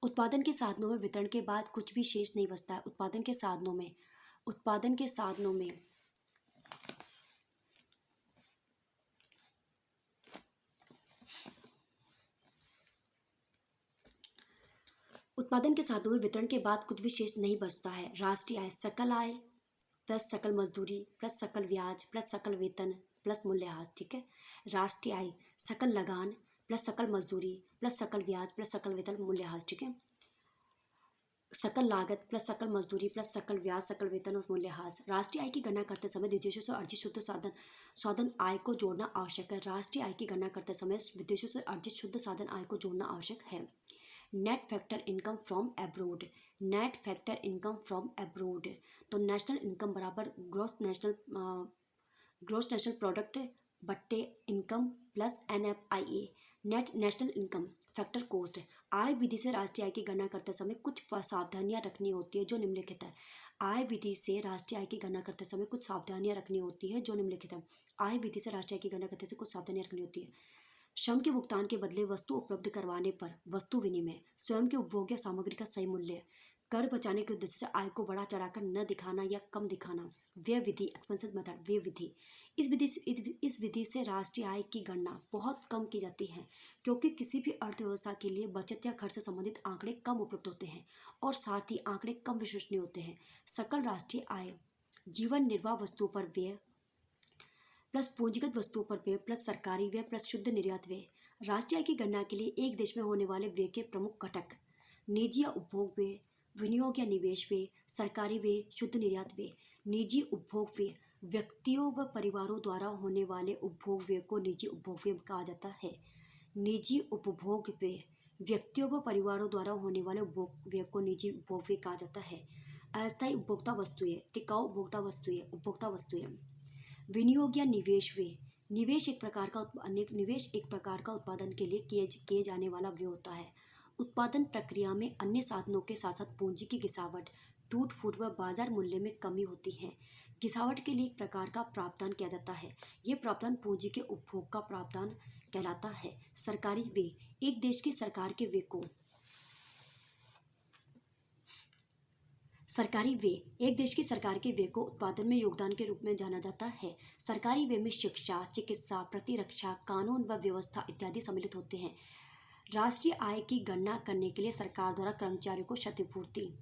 उत्पादन के साधनों में वितरण के बाद कुछ भी शेष नहीं बचता है। उत्पादन के साधनों में उत्पादन के साधनों में वितरण के बाद कुछ भी शेष नहीं बचता है। राष्ट्रीय आय, सकल आय प्लस सकल मजदूरी प्लस सकल ब्याज प्लस सकल वेतन प्लस मूल्यह्रास, ठीक है। राष्ट्रीय आय, सकल लगान प्लस सकल मजदूरी प्लस सकल ब्याज प्लस सकल वेतन मूल्यह्रास, ठीक है। सकल लागत प्लस सकल मजदूरी प्लस सकल ब्याज सकल वेतन और मूल्यह्रास। राष्ट्रीय आय की गणना करते समय विदेशों से अर्जित शुद्ध साधन आय को जोड़ना आवश्यक है। राष्ट्रीय आय की गणना करते समय विदेशों से अर्जित शुद्ध साधन आय को जोड़ना आवश्यक है। Net factor income from abroad, net factor income from abroad, तो नेशनल इनकम बराबर ग्रॉस नेशनल प्रोडक्ट बट्टे income plus NFIA, net national income factor cost. आय विधि से राष्ट्रीय आय की गणना करते समय कुछ सावधानियां रखनी होती है जो निम्नलिखित है। आय विधि से राष्ट्रीय आय की गणना करते समय कुछ सावधानियां रखनी होती है जो निम्नलिखित है। आय विधि से राष्ट्रीय आय की गणना करते समय कुछ सावधानियां रखनी होती है। श्रम के भुगतान के बदले वस्तु उपलब्ध करवाने पर वस्तु विनिमय, स्वयं के उपभोग या सामग्री का सही मूल्य, कर बचाने के उद्देश्य से आय को बढ़ा चढ़ाकर न दिखाना या कम दिखाना। व्यय विधि, एक्सपेंसेस मेथड, व्यय विधि। इस विधि से राष्ट्रीय आय की गणना बहुत कम की जाती है क्योंकि किसी भी अर्थव्यवस्था के लिए बचत या खर्च से संबंधित आंकड़े कम उपलब्ध होते हैं और साथ ही आंकड़े कम विश्वसनीय होते हैं। सकल राष्ट्रीय आय, जीवन निर्वाह वस्तुओं पर व्यय प्लस पूंजीगत वस्तुओं पर व्यय प्लस सरकारी व्यय प्लस शुद्ध निर्यात व्यय। राष्ट्रीय आय की गणना के लिए एक देश में होने वाले व्यय के प्रमुख घटक निजी या उपभोग व्यय, विनियोग या निवेश व्यय, सरकारी व्यय, शुद्ध निर्यात व्यय। निजी उपभोग व्यय, व्यक्तियों व परिवारों द्वारा होने वाले उपभोग व्यय को निजी उपभोग व्यय कहा जाता है। निजी उपभोग व्यय, व्यक्तियों व परिवारों द्वारा होने वाले उपभोग व्यय को निजी उपभोग व्यय कहा जाता है। अस्थायी उपभोक्ता वस्तुएं, टिकाऊ उपभोक्ता वस्तुएं। विनियोग या निवेश व्यय, निवेश एक प्रकार का उत्पादन के लिए किए जाने वाला व्यय होता है। उत्पादन प्रक्रिया में अन्य साधनों के साथ साथ पूंजी की गिरावट, टूट फूट व बाजार मूल्य में कमी होती है। गिरावट के लिए एक प्रकार का प्रावधान किया जाता है। यह प्रावधान पूंजी के उपभोग का प्रावधान कहलाता है। सरकारी व्यय, एक देश की सरकार के व्यय को सरकारी व्यय, एक देश की सरकार के व्यय को उत्पादन में योगदान के रूप में जाना जाता है। सरकारी व्यय में शिक्षा, चिकित्सा, प्रतिरक्षा, कानून व व्यवस्था इत्यादि सम्मिलित होते हैं। राष्ट्रीय आय की गणना करने के लिए सरकार द्वारा कर्मचारियों को क्षतिपूर्ति,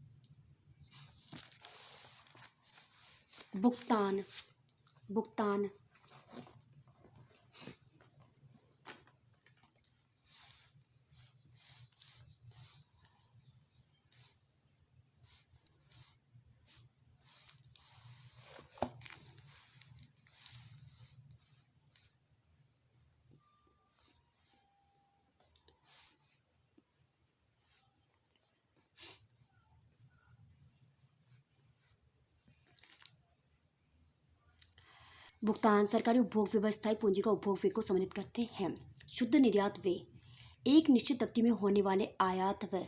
भुगतान सरकारी उपभोग व्यय स्थायी पूंजी का उपभोग व्यय को सम्मिलित करते हैं। शुद्ध निर्यात व्यय, एक निश्चित अवधि में होने वाले आयात व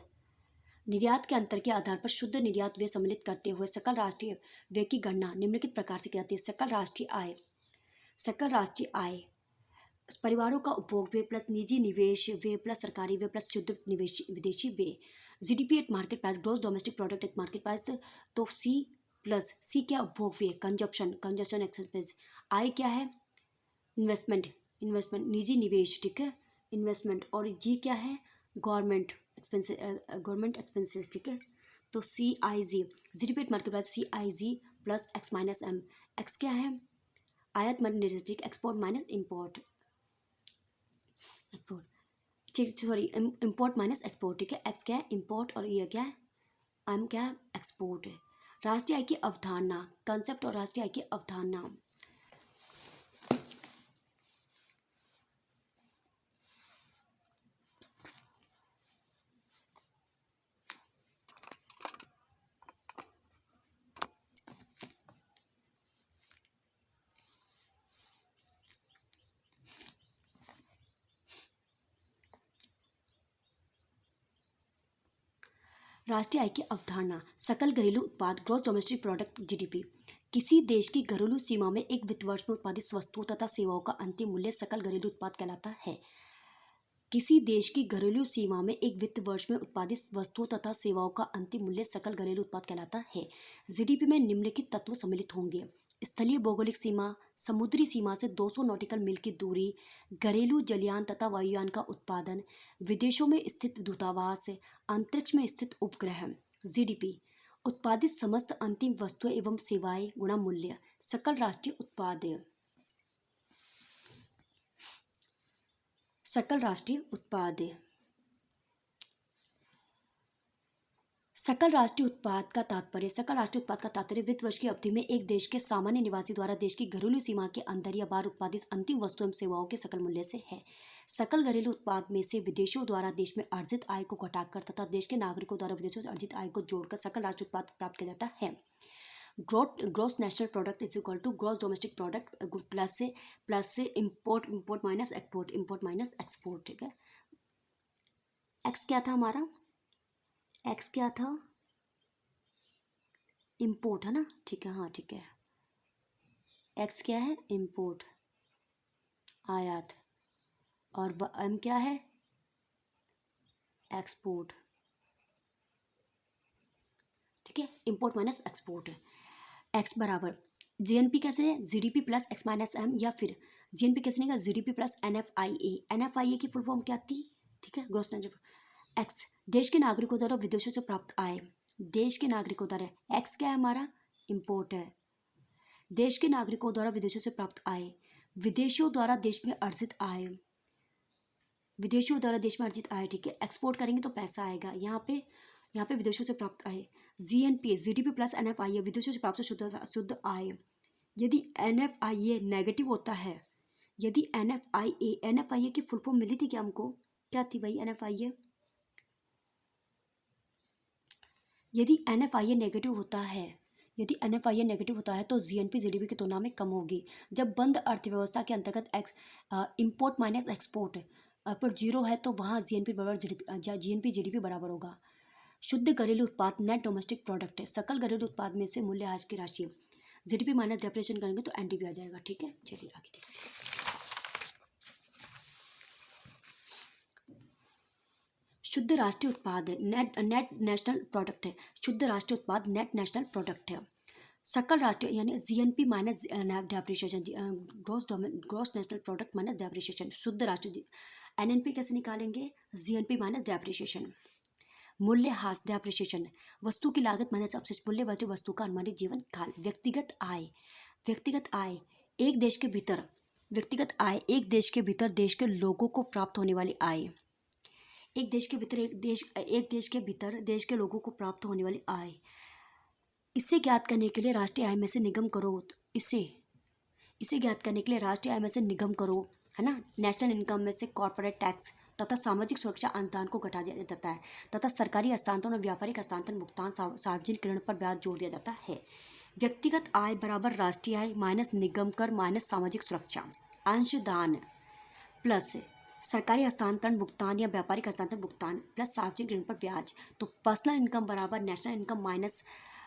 निर्यात के अंतर के आधार पर शुद्ध निर्यात व्यय सम्मिलित करते हुए सकल राष्ट्रीय व्यय की गणना निम्नलिखित प्रकार से की जाती है। सकल राष्ट्रीय आय परिवारों का उपभोग व्यय प्लस निजी निवेश व्यय प्लस सरकारी व्यय प्लस शुद्ध निवेश विदेशी व्यय। GDP at market price, gross domestic product at market price. तो सी प्लस सी क्या, उपभोग व्यय, कंजप्शन एक्सपेंस। आई क्या है, इन्वेस्टमेंट, निजी निवेश, ठीक है, इन्वेस्टमेंट। और जी क्या है, गवर्नमेंट एक्सपेंसेस, ठीक है। तो C I G, GDP at market price C I G plus X minus M. X क्या है, आयात minus export minus import, sorry import minus export, ठीक है। एक्स क्या है, इम्पोर्ट, और ये क्या है, एम क्या है, एक्सपोर्ट है। राष्ट्रीय आय की अवधारणा, कंसेप्ट और राष्ट्रीय आय की अवधारणा। राष्ट्रीय आय की अवधारणा, सकल घरेलू उत्पाद, ग्रॉस डोमेस्टिक प्रोडक्ट, जीडीपी। किसी देश की घरेलू सीमा में एक वित्त वर्ष में उत्पादित वस्तुओं तथा सेवाओं का अंतिम मूल्य सकल घरेलू उत्पाद कहलाता है। किसी देश की घरेलू सीमा में एक वित्त वर्ष में उत्पादित वस्तुओं तथा सेवाओं का अंतिम मूल्य सकल घरेलू उत्पाद कहलाता है। जीडीपी में निम्नलिखित तत्व सम्मिलित होंगे: स्थलीय भौगोलिक सीमा, समुद्री सीमा से 200 नॉटिकल मील की दूरी, घरेलू जलयान तथा वायुयान का उत्पादन, विदेशों में स्थित दूतावास, अंतरिक्ष में स्थित उपग्रह। जीडीपी उत्पादित समस्त अंतिम वस्तुएं एवं सेवाएं गुणा मूल्य, सकल राष्ट्रीय उत्पाद। सकल राष्ट्रीय उत्पाद, सकल राष्ट्रीय उत्पाद का तात्पर्य वित्त वर्ष की अवधि में एक देश के सामान्य निवासी द्वारा देश की घरेलू सीमा के अंदर या बाहर उत्पादित अंतिम वस्तुओं एवं सेवाओं के सकल मूल्य से है। सकल घरेलू उत्पाद में से विदेशों द्वारा देश में अर्जित आय को घटाकर तथा देश के नागरिकों द्वारा विदेशों से अर्जित आय को जोड़कर सकल राष्ट्रीय उत्पाद प्राप्त किया जाता है। Gross national product is equal to gross domestic product plus से इम्पोर्ट माइनस एक्सपोर्ट, ठीक है। एक्स क्या था हमारा, एक्स क्या था, इम्पोर्ट है ना, ठीक है, हाँ ठीक है। एक्स क्या है, इम्पोर्ट, आयात, और एम क्या है, एक्सपोर्ट, ठीक है। इम्पोर्ट माइनस एक्सपोर्ट है। एक्स बराबर जीएनपी कैसे है, GDP plus X minus M, या फिर जीएनपी कैसे नहीं, जीडीपी प्लस एनएफआईए। एनएफआईए की फुल फॉर्म क्या थी, ठीक है, ग्रॉस नेशनल। एक्स देश के नागरिकों द्वारा विदेशों से प्राप्त आय, देश के नागरिकों द्वारा, एक्स क्या है हमारा, इम्पोर्ट है। देश के नागरिकों द्वारा विदेशों से प्राप्त आय, विदेशों द्वारा देश में अर्जित आय, विदेशों द्वारा देश में अर्जित आय, ठीक है। एक्सपोर्ट करेंगे तो पैसा आएगा, यहाँ पे विदेशों से प्राप्त आय। जीएनपी जीडीपी प्लस एनएफआईए, विदेशों से प्राप्त शुद्ध आय। यदि एनएफआईए नेगेटिव होता है, यदि एनएफआईए की फुल फॉर्म मिली थी क्या हमको, क्या थी भाई एनएफआईए, यदि एनएफआईए नेगेटिव होता है, यदि एनएफआईए नेगेटिव होता है तो जीएनपी जीडीपी की तुलना में कम होगी। जब बंद अर्थव्यवस्था के अंतर्गत इम्पोर्ट माइनस एक्सपोर्ट पर जीरो है तो वहाँ जीएनपी जीडीपी बराबर होगा। शुद्ध घरेलू उत्पाद नेट डोमेस्टिक प्रोडक्ट है, सकल घरेलू उत्पाद में से मूल्यह्रास की राशि। जीडीपी माइनस डेप्रेशन करेंगे तो एनडीपी आ जाएगा, ठीक है। चलिए आगे देखते हैं। शुद्ध राष्ट्रीय उत्पाद नेट नेशनल प्रोडक्ट है, शुद्ध राष्ट्रीय उत्पाद नेट नेशनल प्रोडक्ट है। सकल राष्ट्रीय यानी GNP minus depreciation, gross national product minus depreciation, शुद्ध राष्ट्रीय। एनएनपी कैसे निकालेंगे, जीएनपी माइनस डेप्रिसिएशन। मूल्यह्रास डेप्रिसिएशन, वस्तु की लागत माइनस अपशिष्ट मूल्य वाली वस्तु का अनुमानित जीवन काल। व्यक्तिगत आय, व्यक्तिगत आय एक देश के भीतर, व्यक्तिगत आय एक देश के भीतर देश के लोगों को प्राप्त होने वाली आय, एक देश के भीतर एक देश के भीतर देश के लोगों को प्राप्त होने वाली आय। इसे ज्ञात करने के लिए राष्ट्रीय आय में से निगम करो, इसे ज्ञात करने के लिए राष्ट्रीय आय में से निगम करो, है ना। नेशनल इनकम में से कॉर्पोरेट टैक्स तथा सामाजिक सुरक्षा अनुदान को घटा दिया जाता है तथा सरकारी हस्तांतरण और व्यापारिक हस्तांतरण भुगतान सार्वजनिक ऋण पर ब्याज जोड़ दिया जाता है। व्यक्तिगत आय बराबर राष्ट्रीय आय माइनस निगम कर माइनस सामाजिक सुरक्षा अंशदान प्लस सरकारी हस्तांतरण भुगतान या व्यापारिक हस्तांतरण भुगतान प्लस सार्वजनिक ऋण पर ब्याज। तो पर्सनल इनकम बराबर नेशनल इनकम माइनस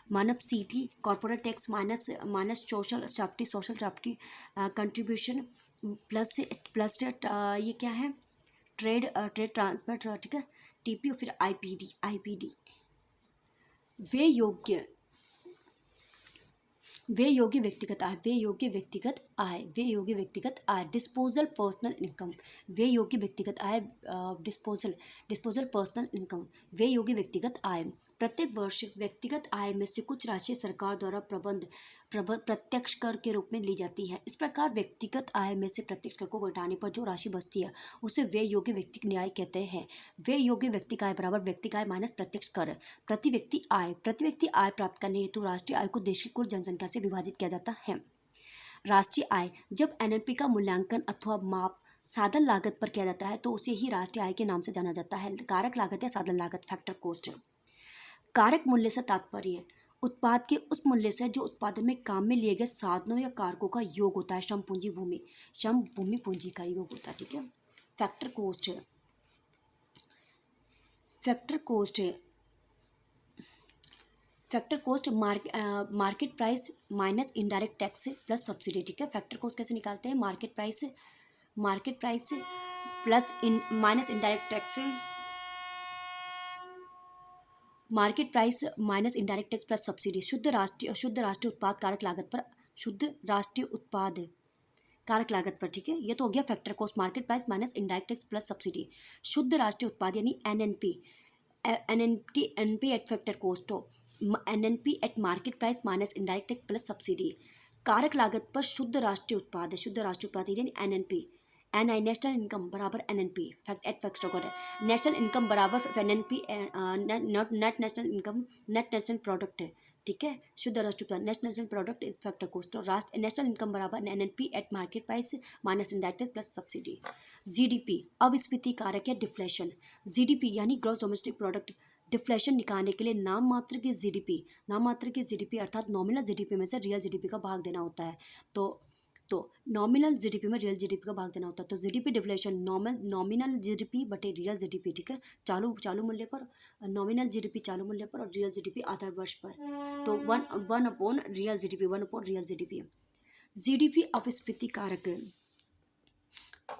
मानव सीटी corporate tax minus minus social safety contribution plus plus ये क्या है, ट्रेड ट्रांसफर, ठीक है, टीपी, फिर आईपीडी। वे योग्य वे योग्य व्यक्तिगत आय, वे योग्य व्यक्तिगत आय, वे योग्य व्यक्तिगत आय, डिस्पोजल पर्सनल इनकम, वे योग्य व्यक्तिगत आय, डिस्पोजल पर्सनल इनकम, वे योग्य व्यक्तिगत आय। प्रत्येक वर्ष व्यक्तिगत आय में से कुछ राशि सरकार द्वारा प्रत्यक्ष कर के रूप में ली जाती है। इस प्रकार व्यक्तिगत आय में से प्रत्यक्ष कर को घटाने पर जो राशि बचती है उसे वे योग्य व्यक्ति आय कहते हैं। वे योग्य व्यक्ति आय बराबर व्यक्ति आय माइनस प्रत्यक्ष कर। प्रति व्यक्ति आय प्राप्त करने हेतु राष्ट्रीय आय को देश की कुल जनसंख्या से विभाजित किया जाता है। राष्ट्रीय आय जब एनएनपी का मूल्यांकन अथवा माप साधन लागत पर किया जाता है तो उसे ही राष्ट्रीय आय के नाम से जाना जाता है। कारक लागत या साधन लागत, फैक्टर कॉस्ट। कारक मूल्य से तात्पर्य उत्पाद के उस मूल्य से जो उत्पादन में काम में लिए गए साधनों या कारकों का योग होता है। श्रम पूंजी पूंजी का योग होता है, ठीक है। Factor cost market price minus indirect tax plus subsidy, ठीक है। फैक्टर कॉस्ट कैसे निकालते हैं, market price plus minus indirect tax, market price minus indirect tax plus subsidy. शुद्ध राष्ट्रीय उत्पाद कारक लागत पर, ठीक है। ये तो हो गया factor cost, market price minus indirect tax plus subsidy. शुद्ध राष्ट्रीय उत्पाद यानी NNP eight factor cost, NNP eight market price minus indirect tax plus subsidy. कारक लागत पर शुद्ध राष्ट्रीय उत्पाद यानी एनएनपी, एनआई नेशनल इनकम बराबर NNP eight factor cost. National income बराबर एनएनपी नेट नेशनल प्रोडक्ट है, ठीक है। शुद्ध राष्ट्रीय net national product factor cost, और नेशनल इनकम बराबर NNP eight market price minus indirect plus subsidy. GDP अविस्फीति कारक या डिफ्लेशन, जीडीपी यानी ग्रॉस डोमेस्टिक प्रोडक्ट, डिफ्लेशन निकालने के लिए नाम मात्र की जीडीपी अर्थात नॉमिनल जीडीपी में से रियल जीडीपी का भाग देना होता है। तो नॉमिनल जीडीपी में रियल जीडीपी का भाग देना होता है। तो जीडीपी डिफ्लेशन नॉमिनल जीडीपी बटे रियल जीडीपी, ठीक है। चालू मूल्य पर, नॉमिनल जीडीपी चालू मूल्य पर और रियल जीडीपी आधार वर्ष पर। तो one upon real GDP. GDP अपस्फीति कारक,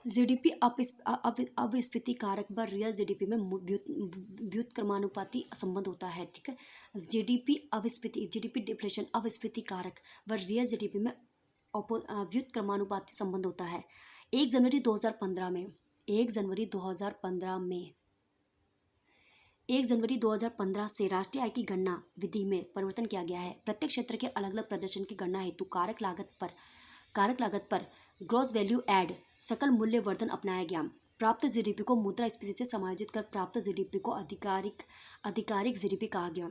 जीडीपी अपस्फीति कारक व रियल जीडीपी में व्युत्क्रमानुपाती संबंध होता है, ठीक है। जीडीपी डिफ्लेशन अपस्फीति कारक व रियल जीडीपी में व्युत्क्रमानुपाती संबंध होता है। 1 जनवरी 2015 में 1 जनवरी 2015 से राष्ट्रीय आय की गणना विधि में परिवर्तन किया गया है। प्रत्येक क्षेत्र के अलग अलग प्रदर्शन की गणना हेतु कारक लागत पर ग्रॉस वैल्यू एड सकल मूल्य वर्धन अपनाया गया। प्राप्त जीडीपी को मुद्रास्फीति से समायोजित कर प्राप्त जीडीपी को आधिकारिक जीडीपी कहा गया।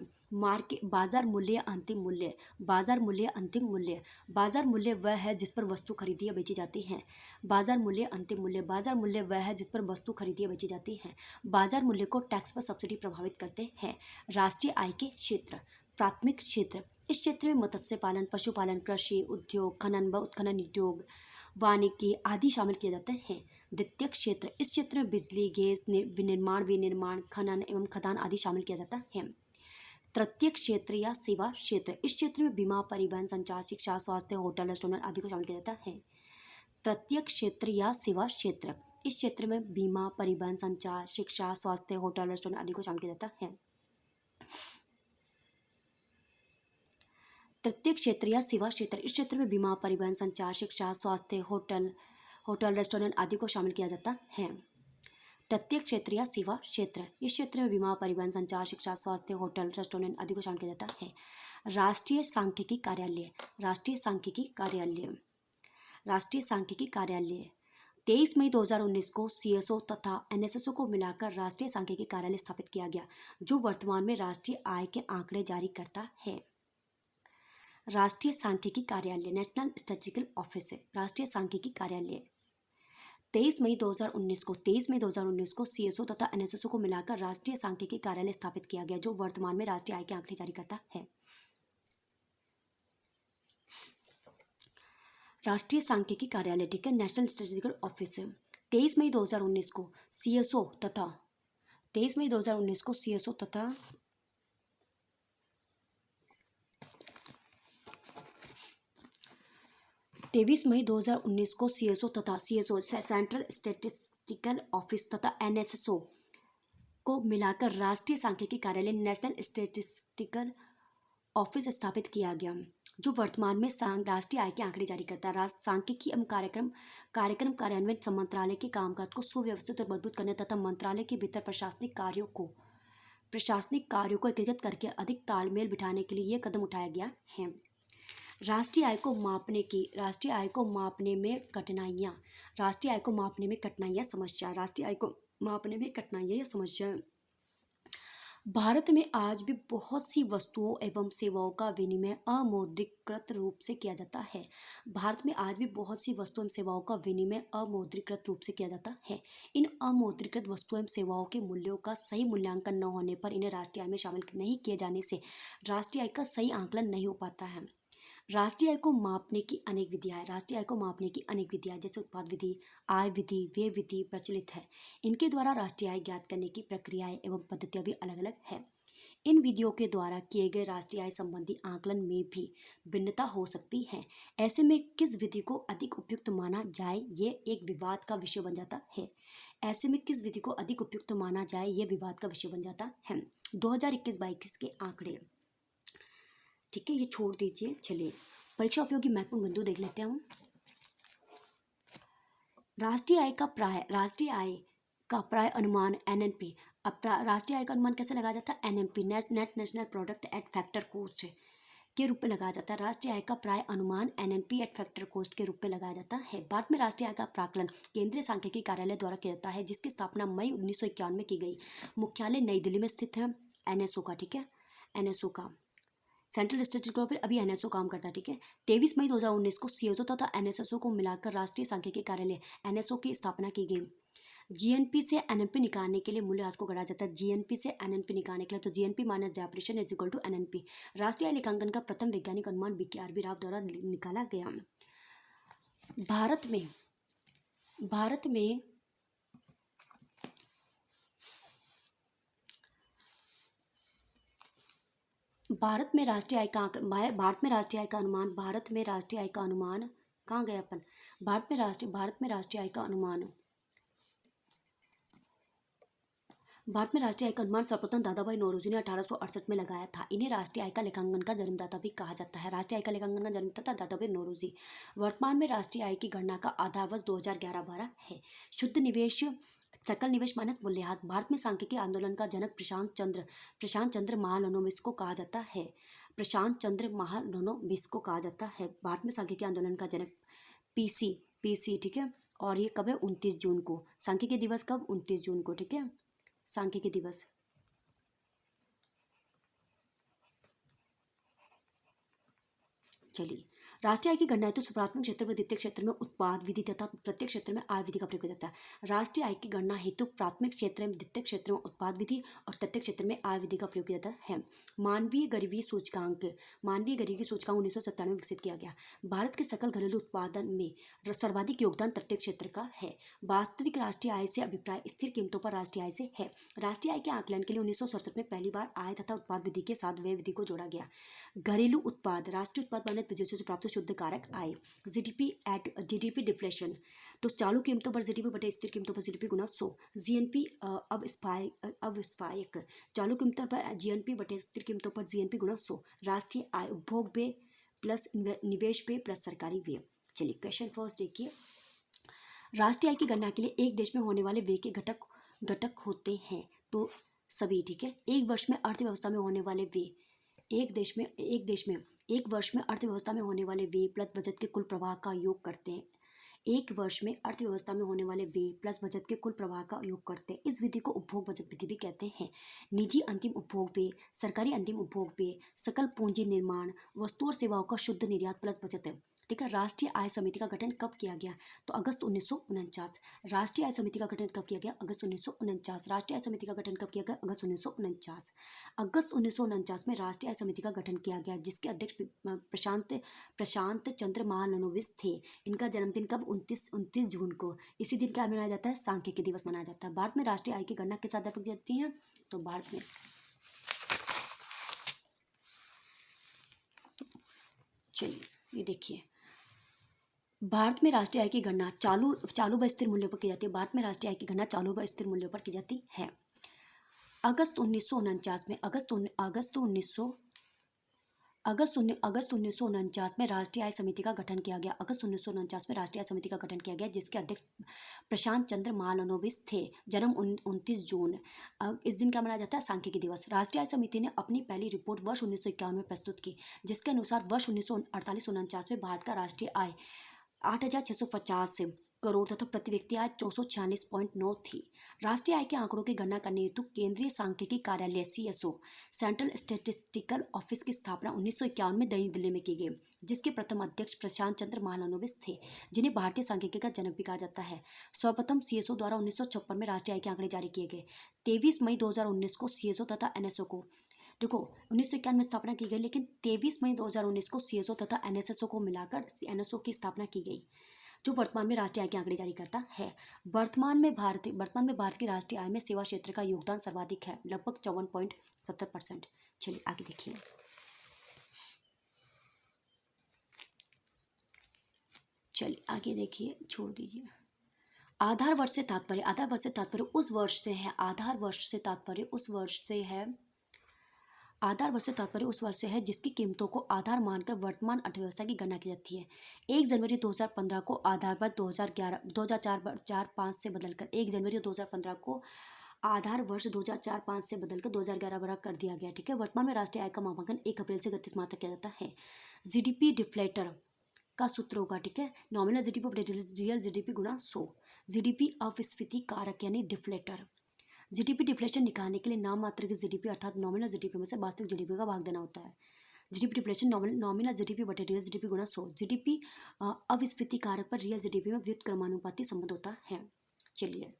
बाजार मूल्य अंतिम मूल्य, बाजार मूल्य वह है जिस पर वस्तु खरीदी या बेची जाती है। बाजार मूल्य अंतिम मूल्य, बाजार मूल्य वह है जिस पर वस्तु खरीदी या बेची जाती है। बाजार मूल्य को टैक्स व सब्सिडी प्रभावित करते हैं। राष्ट्रीय आय के क्षेत्र, प्राथमिक क्षेत्र, इस क्षेत्र में मत्स्य पालन, पशुपालन, कृषि उद्योग, खनन व उत्खनन उद्योग, वानिकी आदि शामिल किए जाते हैं। द्वितीयक क्षेत्र, इस क्षेत्र में बिजली, गैस, विनिर्माण, खनन एवं खदान आदि शामिल किया जाता है। तृतीयक क्षेत्र या सेवा क्षेत्र, इस क्षेत्र में बीमा, परिवहन, संचार, शिक्षा, स्वास्थ्य, होटल, रेस्टोरेंट आदि को शामिल किया जाता है। तृतीयक क्षेत्र या सेवा क्षेत्र, इस क्षेत्र में बीमा, परिवहन, संचार, शिक्षा, स्वास्थ्य, होटल, रेस्टोरेंट आदि को शामिल किया जाता है। तृतीय क्षेत्र या सेवा क्षेत्र, इस क्षेत्र में बीमा, परिवहन, संचार, शिक्षा, स्वास्थ्य, होटल, रेस्टोरेंट आदि को शामिल किया जाता है। तृतीय क्षेत्र या सेवा क्षेत्र, इस क्षेत्र में बीमा, परिवहन, संचार, शिक्षा, स्वास्थ्य, होटल, रेस्टोरेंट आदि को शामिल किया जाता है। राष्ट्रीय सांख्यिकी कार्यालय, 23 मई 2019 को सीएसओ तथा एनएसएसओ को मिलाकर राष्ट्रीय सांख्यिकी कार्यालय स्थापित किया गया, जो वर्तमान में राष्ट्रीय आय के आंकड़े जारी करता है। राष्ट्रीय सांख्यिकी कार्यालय, नेशनल स्टैटिस्टिकल ऑफिस, राष्ट्रीय सांख्यिकी कार्यालय 23 मई 2019 को सीएसओ तथा एनएसएसओ को मिलाकर राष्ट्रीय सांख्यिकी कार्यालय स्थापित किया गया, जो वर्तमान में राष्ट्रीय आय के आंकड़े जारी करता है। राष्ट्रीय सांख्यिकी कार्यालय, ठीक है, नेशनल स्टैटिस्टिकल ऑफिस 23 मई 2019 को सीएसओ तथा 23 मई 2019 को सीएसओ तथा सीएसओ सेंट्रल स्टैटिस्टिकल ऑफिस तथा एनएसएसओ को मिलाकर राष्ट्रीय सांख्यिकी कार्यालय नेशनल स्टैटिस्टिकल ऑफिस स्थापित किया गया, जो वर्तमान में राष्ट्रीय आय के आंकड़े जारी करता है। सांख्यिकी एवं कार्यक्रम कार्यान्वयन मंत्रालय के कामकाज को सुव्यवस्थित और मजबूत करने तथा मंत्रालय के भीतर प्रशासनिक कार्यों को एकीकृत करके अधिक तालमेल बिठाने के लिए यह कदम उठाया गया है। राष्ट्रीय आय को मापने में समस्या। भारत में आज भी बहुत सी वस्तुओं एवं सेवाओं का विनिमय अमौद्रिकृत रूप से किया जाता है। इन अमौद्रीकृत वस्तुओं एवं सेवाओं के मूल्यों का सही मूल्यांकन न होने पर इन्हें राष्ट्रीय आय में शामिल नहीं किए जाने से राष्ट्रीय आय का सही आंकलन नहीं हो पाता है। राष्ट्रीय आय को मापने की अनेक विधियां जैसे उत्पाद विधि, आय विधि, व्यय विधि प्रचलित है। इनके द्वारा राष्ट्रीय आय ज्ञात करने की प्रक्रियाएं एवं पद्धतियां भी अलग अलग है। इन विधियों के द्वारा किए गए राष्ट्रीय आय संबंधी आकलन में भी भिन्नता हो सकती है। ऐसे में किस विधि को अधिक उपयुक्त माना जाए ये एक विवाद का विषय बन जाता है। 2021-22 के आंकड़े, ठीक है, ये छोड़ दीजिए। चलिए परीक्षा उपयोगी महत्वपूर्ण बिंदु देख लेते हैं हम। राष्ट्रीय आय का प्राय अनुमान एनएनपी। अब राष्ट्रीय आय का अनुमान कैसे लगाया जाता है? NNP, net national product at factor cost के रूप में लगाया जाता है। राष्ट्रीय आय का प्राय अनुमान एनएनपी एट फैक्टर कॉस्ट के रूप में लगाया जाता है। भारत में राष्ट्रीय आय का प्राकलन केंद्रीय सांख्यिकी कार्यालय द्वारा किया जाता है, जिसकी स्थापना मई 1951 में की गई। मुख्यालय नई दिल्ली में स्थित है। एनएसओ का, ठीक है, एनएसओ का सेंट्रल स्टैटिस्टिकल ऑफिस, अभी एनएसओ काम करता है, ठीक है। 23 मई 2019 को सीएसओ तथा एनएसएसओ को मिलाकर राष्ट्रीय सांख्यिकी कार्यालय एनएसओ की स्थापना की गई। जीएनपी से एनएनपी निकालने के लिए मूल्यह्रास को गढ़ा जाता है। जीएनपी से एनएनपी निकालने के लिए तो GNP minus depreciation is equal to NNP. राष्ट्रीय लेखांकन का प्रथम वैज्ञानिक अनुमान बीकेआरबी राव द्वारा निकाला गया। भारत में राष्ट्रीय आय का अनुमान कहाँ गया अपन? भारत में राष्ट्रीय आय का अनुमान सर्वप्रथम दादाभाई नौरोजी ने 1868 में लगाया था। इन्हें राष्ट्रीय आय का लेखांकन का जन्मदाता भी कहा जाता है। राष्ट्रीय आय का लेखांकन का जन्मदाता दादाभाई नौरोजी। वर्तमान में राष्ट्रीय आय की गणना का आधार वर्ष 2011-12 है। शुद्ध निवेश, सकल निवेश माइनस मूल्यह्रास। भारत में सांख्यिकी आंदोलन का जनक प्रशांत चंद्र महालनोबिस को कहा जाता है। भारत में सांख्यिकी आंदोलन का जनक पीसी, ठीक है। और ये कब है? 29 जून को। सांख्यिकी दिवस कब? 29 जून को, ठीक है, सांख्यिकी दिवस। चलिए, राष्ट्रीय आय की गणना हेतु प्राथमिक क्षेत्र में, द्वितीय क्षेत्र में उत्पाद विधि तथा प्रत्येक क्षेत्र में आय विधि का प्रयोग किया जाता है। राष्ट्रीय आय की गणना हेतु प्राथमिक क्षेत्र में, द्वितीय क्षेत्र में उत्पाद विधि और तृतीय क्षेत्र में आय विधि का प्रयोग किया जाता है। मानवीय गरीबी सूचकांक 1997 में विकसित किया गया। भारत के सकल घरेलू उत्पादन में सर्वाधिक योगदान तृतीय क्षेत्र का है। वास्तविक राष्ट्रीय आय से अभिप्राय स्थिर कीमतों पर राष्ट्रीय आय से है। राष्ट्रीय आय के आकलन के लिए 1967 में पहली बार आय तथा उत्पाद विधि के साथ व्यय विधि को जोड़ा गया। घरेलू उत्पाद, राष्ट्रीय उत्पाद मानक विदेशों से प्राप्त शुद्ध कारक आय। जीडीपी डिफ्लेशन, तो चालू कीमतों पर जीडीपी बटे स्थिर कीमतों पर जीडीपी गुना 100। जीएनपी अवस्थायक, चालू कीमतों पर जीएनपी बटे स्थिर कीमतों पर जीएनपी गुना 100। राष्ट्रीय आय उपभोग व्यय प्लस निवेश व्यय प्लस सरकारी व्यय। चलिए क्वेश्चन फर्स्ट देखिए। राष्ट्रीय आय की गणना के लिए एक देश में होने वाले व्यय के घटक होते हैं, तो सभी, ठीक है। एक वर्ष में अर्थव्यवस्था में होने वाले व्यय, एक वर्ष में अर्थव्यवस्था में होने वाले व्यय प्लस बजट के कुल प्रवाह का योग करते हैं। एक वर्ष में अर्थव्यवस्था में होने वाले व्यय प्लस बजट के कुल प्रवाह का योग करते हैं। इस विधि को उपभोग बजट विधि भी कहते हैं। निजी अंतिम उपभोग व्यय, सरकारी अंतिम उपभोग व्यय, सकल पूंजी निर्माण, वस्तु और सेवाओं का शुद्ध निर्यात प्लस बचत है, ठीक है। राष्ट्रीय आय समिति का गठन कब किया गया? तो अगस्त 1949। राष्ट्रीय आय समिति का गठन कब किया गया? अगस्त 1949। राष्ट्रीय आय समिति का गठन कब किया गया? अगस्त 1949। अगस्त 1949 में राष्ट्रीय आय समिति का गठन किया गया, जिसके अध्यक्ष प्रशांत चंद्र महालनोबिस थे। इनका जन्मदिन कब? 29 जून को। इसी दिन क्या मनाया जाता है? सांख्यिकी दिवस मनाया जाता है। भारत में राष्ट्रीय आय की गणना किस आधार पर की जाती है? तो भारत में, चलिए ये देखिए, भारत में राष्ट्रीय आय की गणना चालू व स्थिर मूल्यों पर की जाती है। भारत में राष्ट्रीय आय की गणना चालू व स्थिर मूल्यों पर की जाती है। अगस्त 1949 में अगस्त 1949 में राष्ट्रीय आय समिति का गठन किया गया। अगस्त 1949 में राष्ट्रीय आय समिति का गठन किया गया, जिसके अध्यक्ष प्रशांत चंद्र महालनोबिस थे। जन्म 29 जून। इस दिन क्या मनाया जाता है? सांख्यिकी दिवस। राष्ट्रीय आय समिति ने अपनी पहली रिपोर्ट वर्ष 1951 में प्रस्तुत की, जिसके अनुसार वर्ष 1948-49 में भारत का राष्ट्रीय आय 8,650 करोड़ तथा प्रति व्यक्ति आय 446.9 थी। राष्ट्रीय आय के आंकड़ों की गणना करने हेतु केंद्रीय सांख्यिकी कार्यालय CSO सेंट्रल स्टैटिस्टिकल ऑफिस की स्थापना 1951 में नई दिल्ली में की गई, जिसके प्रथम अध्यक्ष प्रशांत चंद्र महालनोबिस थे, जिन्हें भारतीय सांख्यिकी का जनक भी कहा जाता है। सर्वप्रथम CSO द्वारा 1956 में राष्ट्रीय आय के आंकड़े जारी किए गए। 23 मई 2019 को CSO तथा NSO को देखो 1951 में स्थापना की गई, लेकिन 23 मई 2019 को CSO तथा NSSO को मिलाकर NSO की स्थापना की गई, जो वर्तमान में राष्ट्रीय आय के आंकड़े जारी करता है। वर्तमान में भारत की राष्ट्रीय आय में सेवा क्षेत्र का योगदान सर्वाधिक है, लगभग 54.70%। चलिए आगे देखिए। छोड़ दीजिए। आधार वर्ष से तात्पर्य उस वर्ष से है। आधार वर्ष से तात्पर्य उस वर्ष से है जिसकी कीमतों को आधार मानकर वर्तमान अर्थव्यवस्था की गणना की जाती है। 1 जनवरी 2015 को आधार वर्ष 2004-5 से बदलकर 1 जनवरी 2015 को आधार वर्ष 2004-5 से बदलकर 2011 कर दिया गया। ठीक है। वर्तमान में राष्ट्रीय आय का मापांकन 1 अप्रैल से 31 मार्च तक किया जाता है। GDP डिफ्लेटर का सूत्र होगा। ठीक है। नॉमिनल GDP रियल GDP गुणा 100। GDP अपस्फीति कारक यानी डिफ्लेटर। GDP डिफ्लेशन निकालने के लिए नाम मात्र की GDP अर्थात नॉमिनल GDP में से वास्तविक GDP का भाग देना होता है। GDP डिफ्लेशन नॉमिनल GDP बटे रियल GDP गुणा 100। GDP अपस्फीति कारक पर रियल GDP में व्युत्क्रमानुपाती संबंध होता है। चलिए,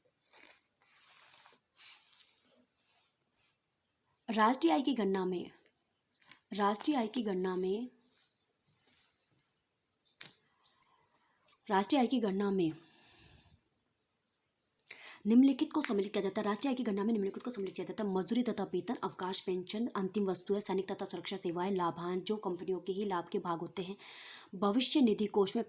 राष्ट्रीय आय की गणना में निम्नलिखित को सम्मिलित किया जाता है। राष्ट्रीय आय की गणना में निम्नलिखित को सम्मिलित किया जाता है। मजदूरी तथा वेतन, अवकाश, पेंशन, अंतिम वस्तुएं, सैनिक तथा सुरक्षा सेवाएं, लाभांश जो कंपनियों के ही लाभ के भाग होते हैं, भविष्य निधि कोष में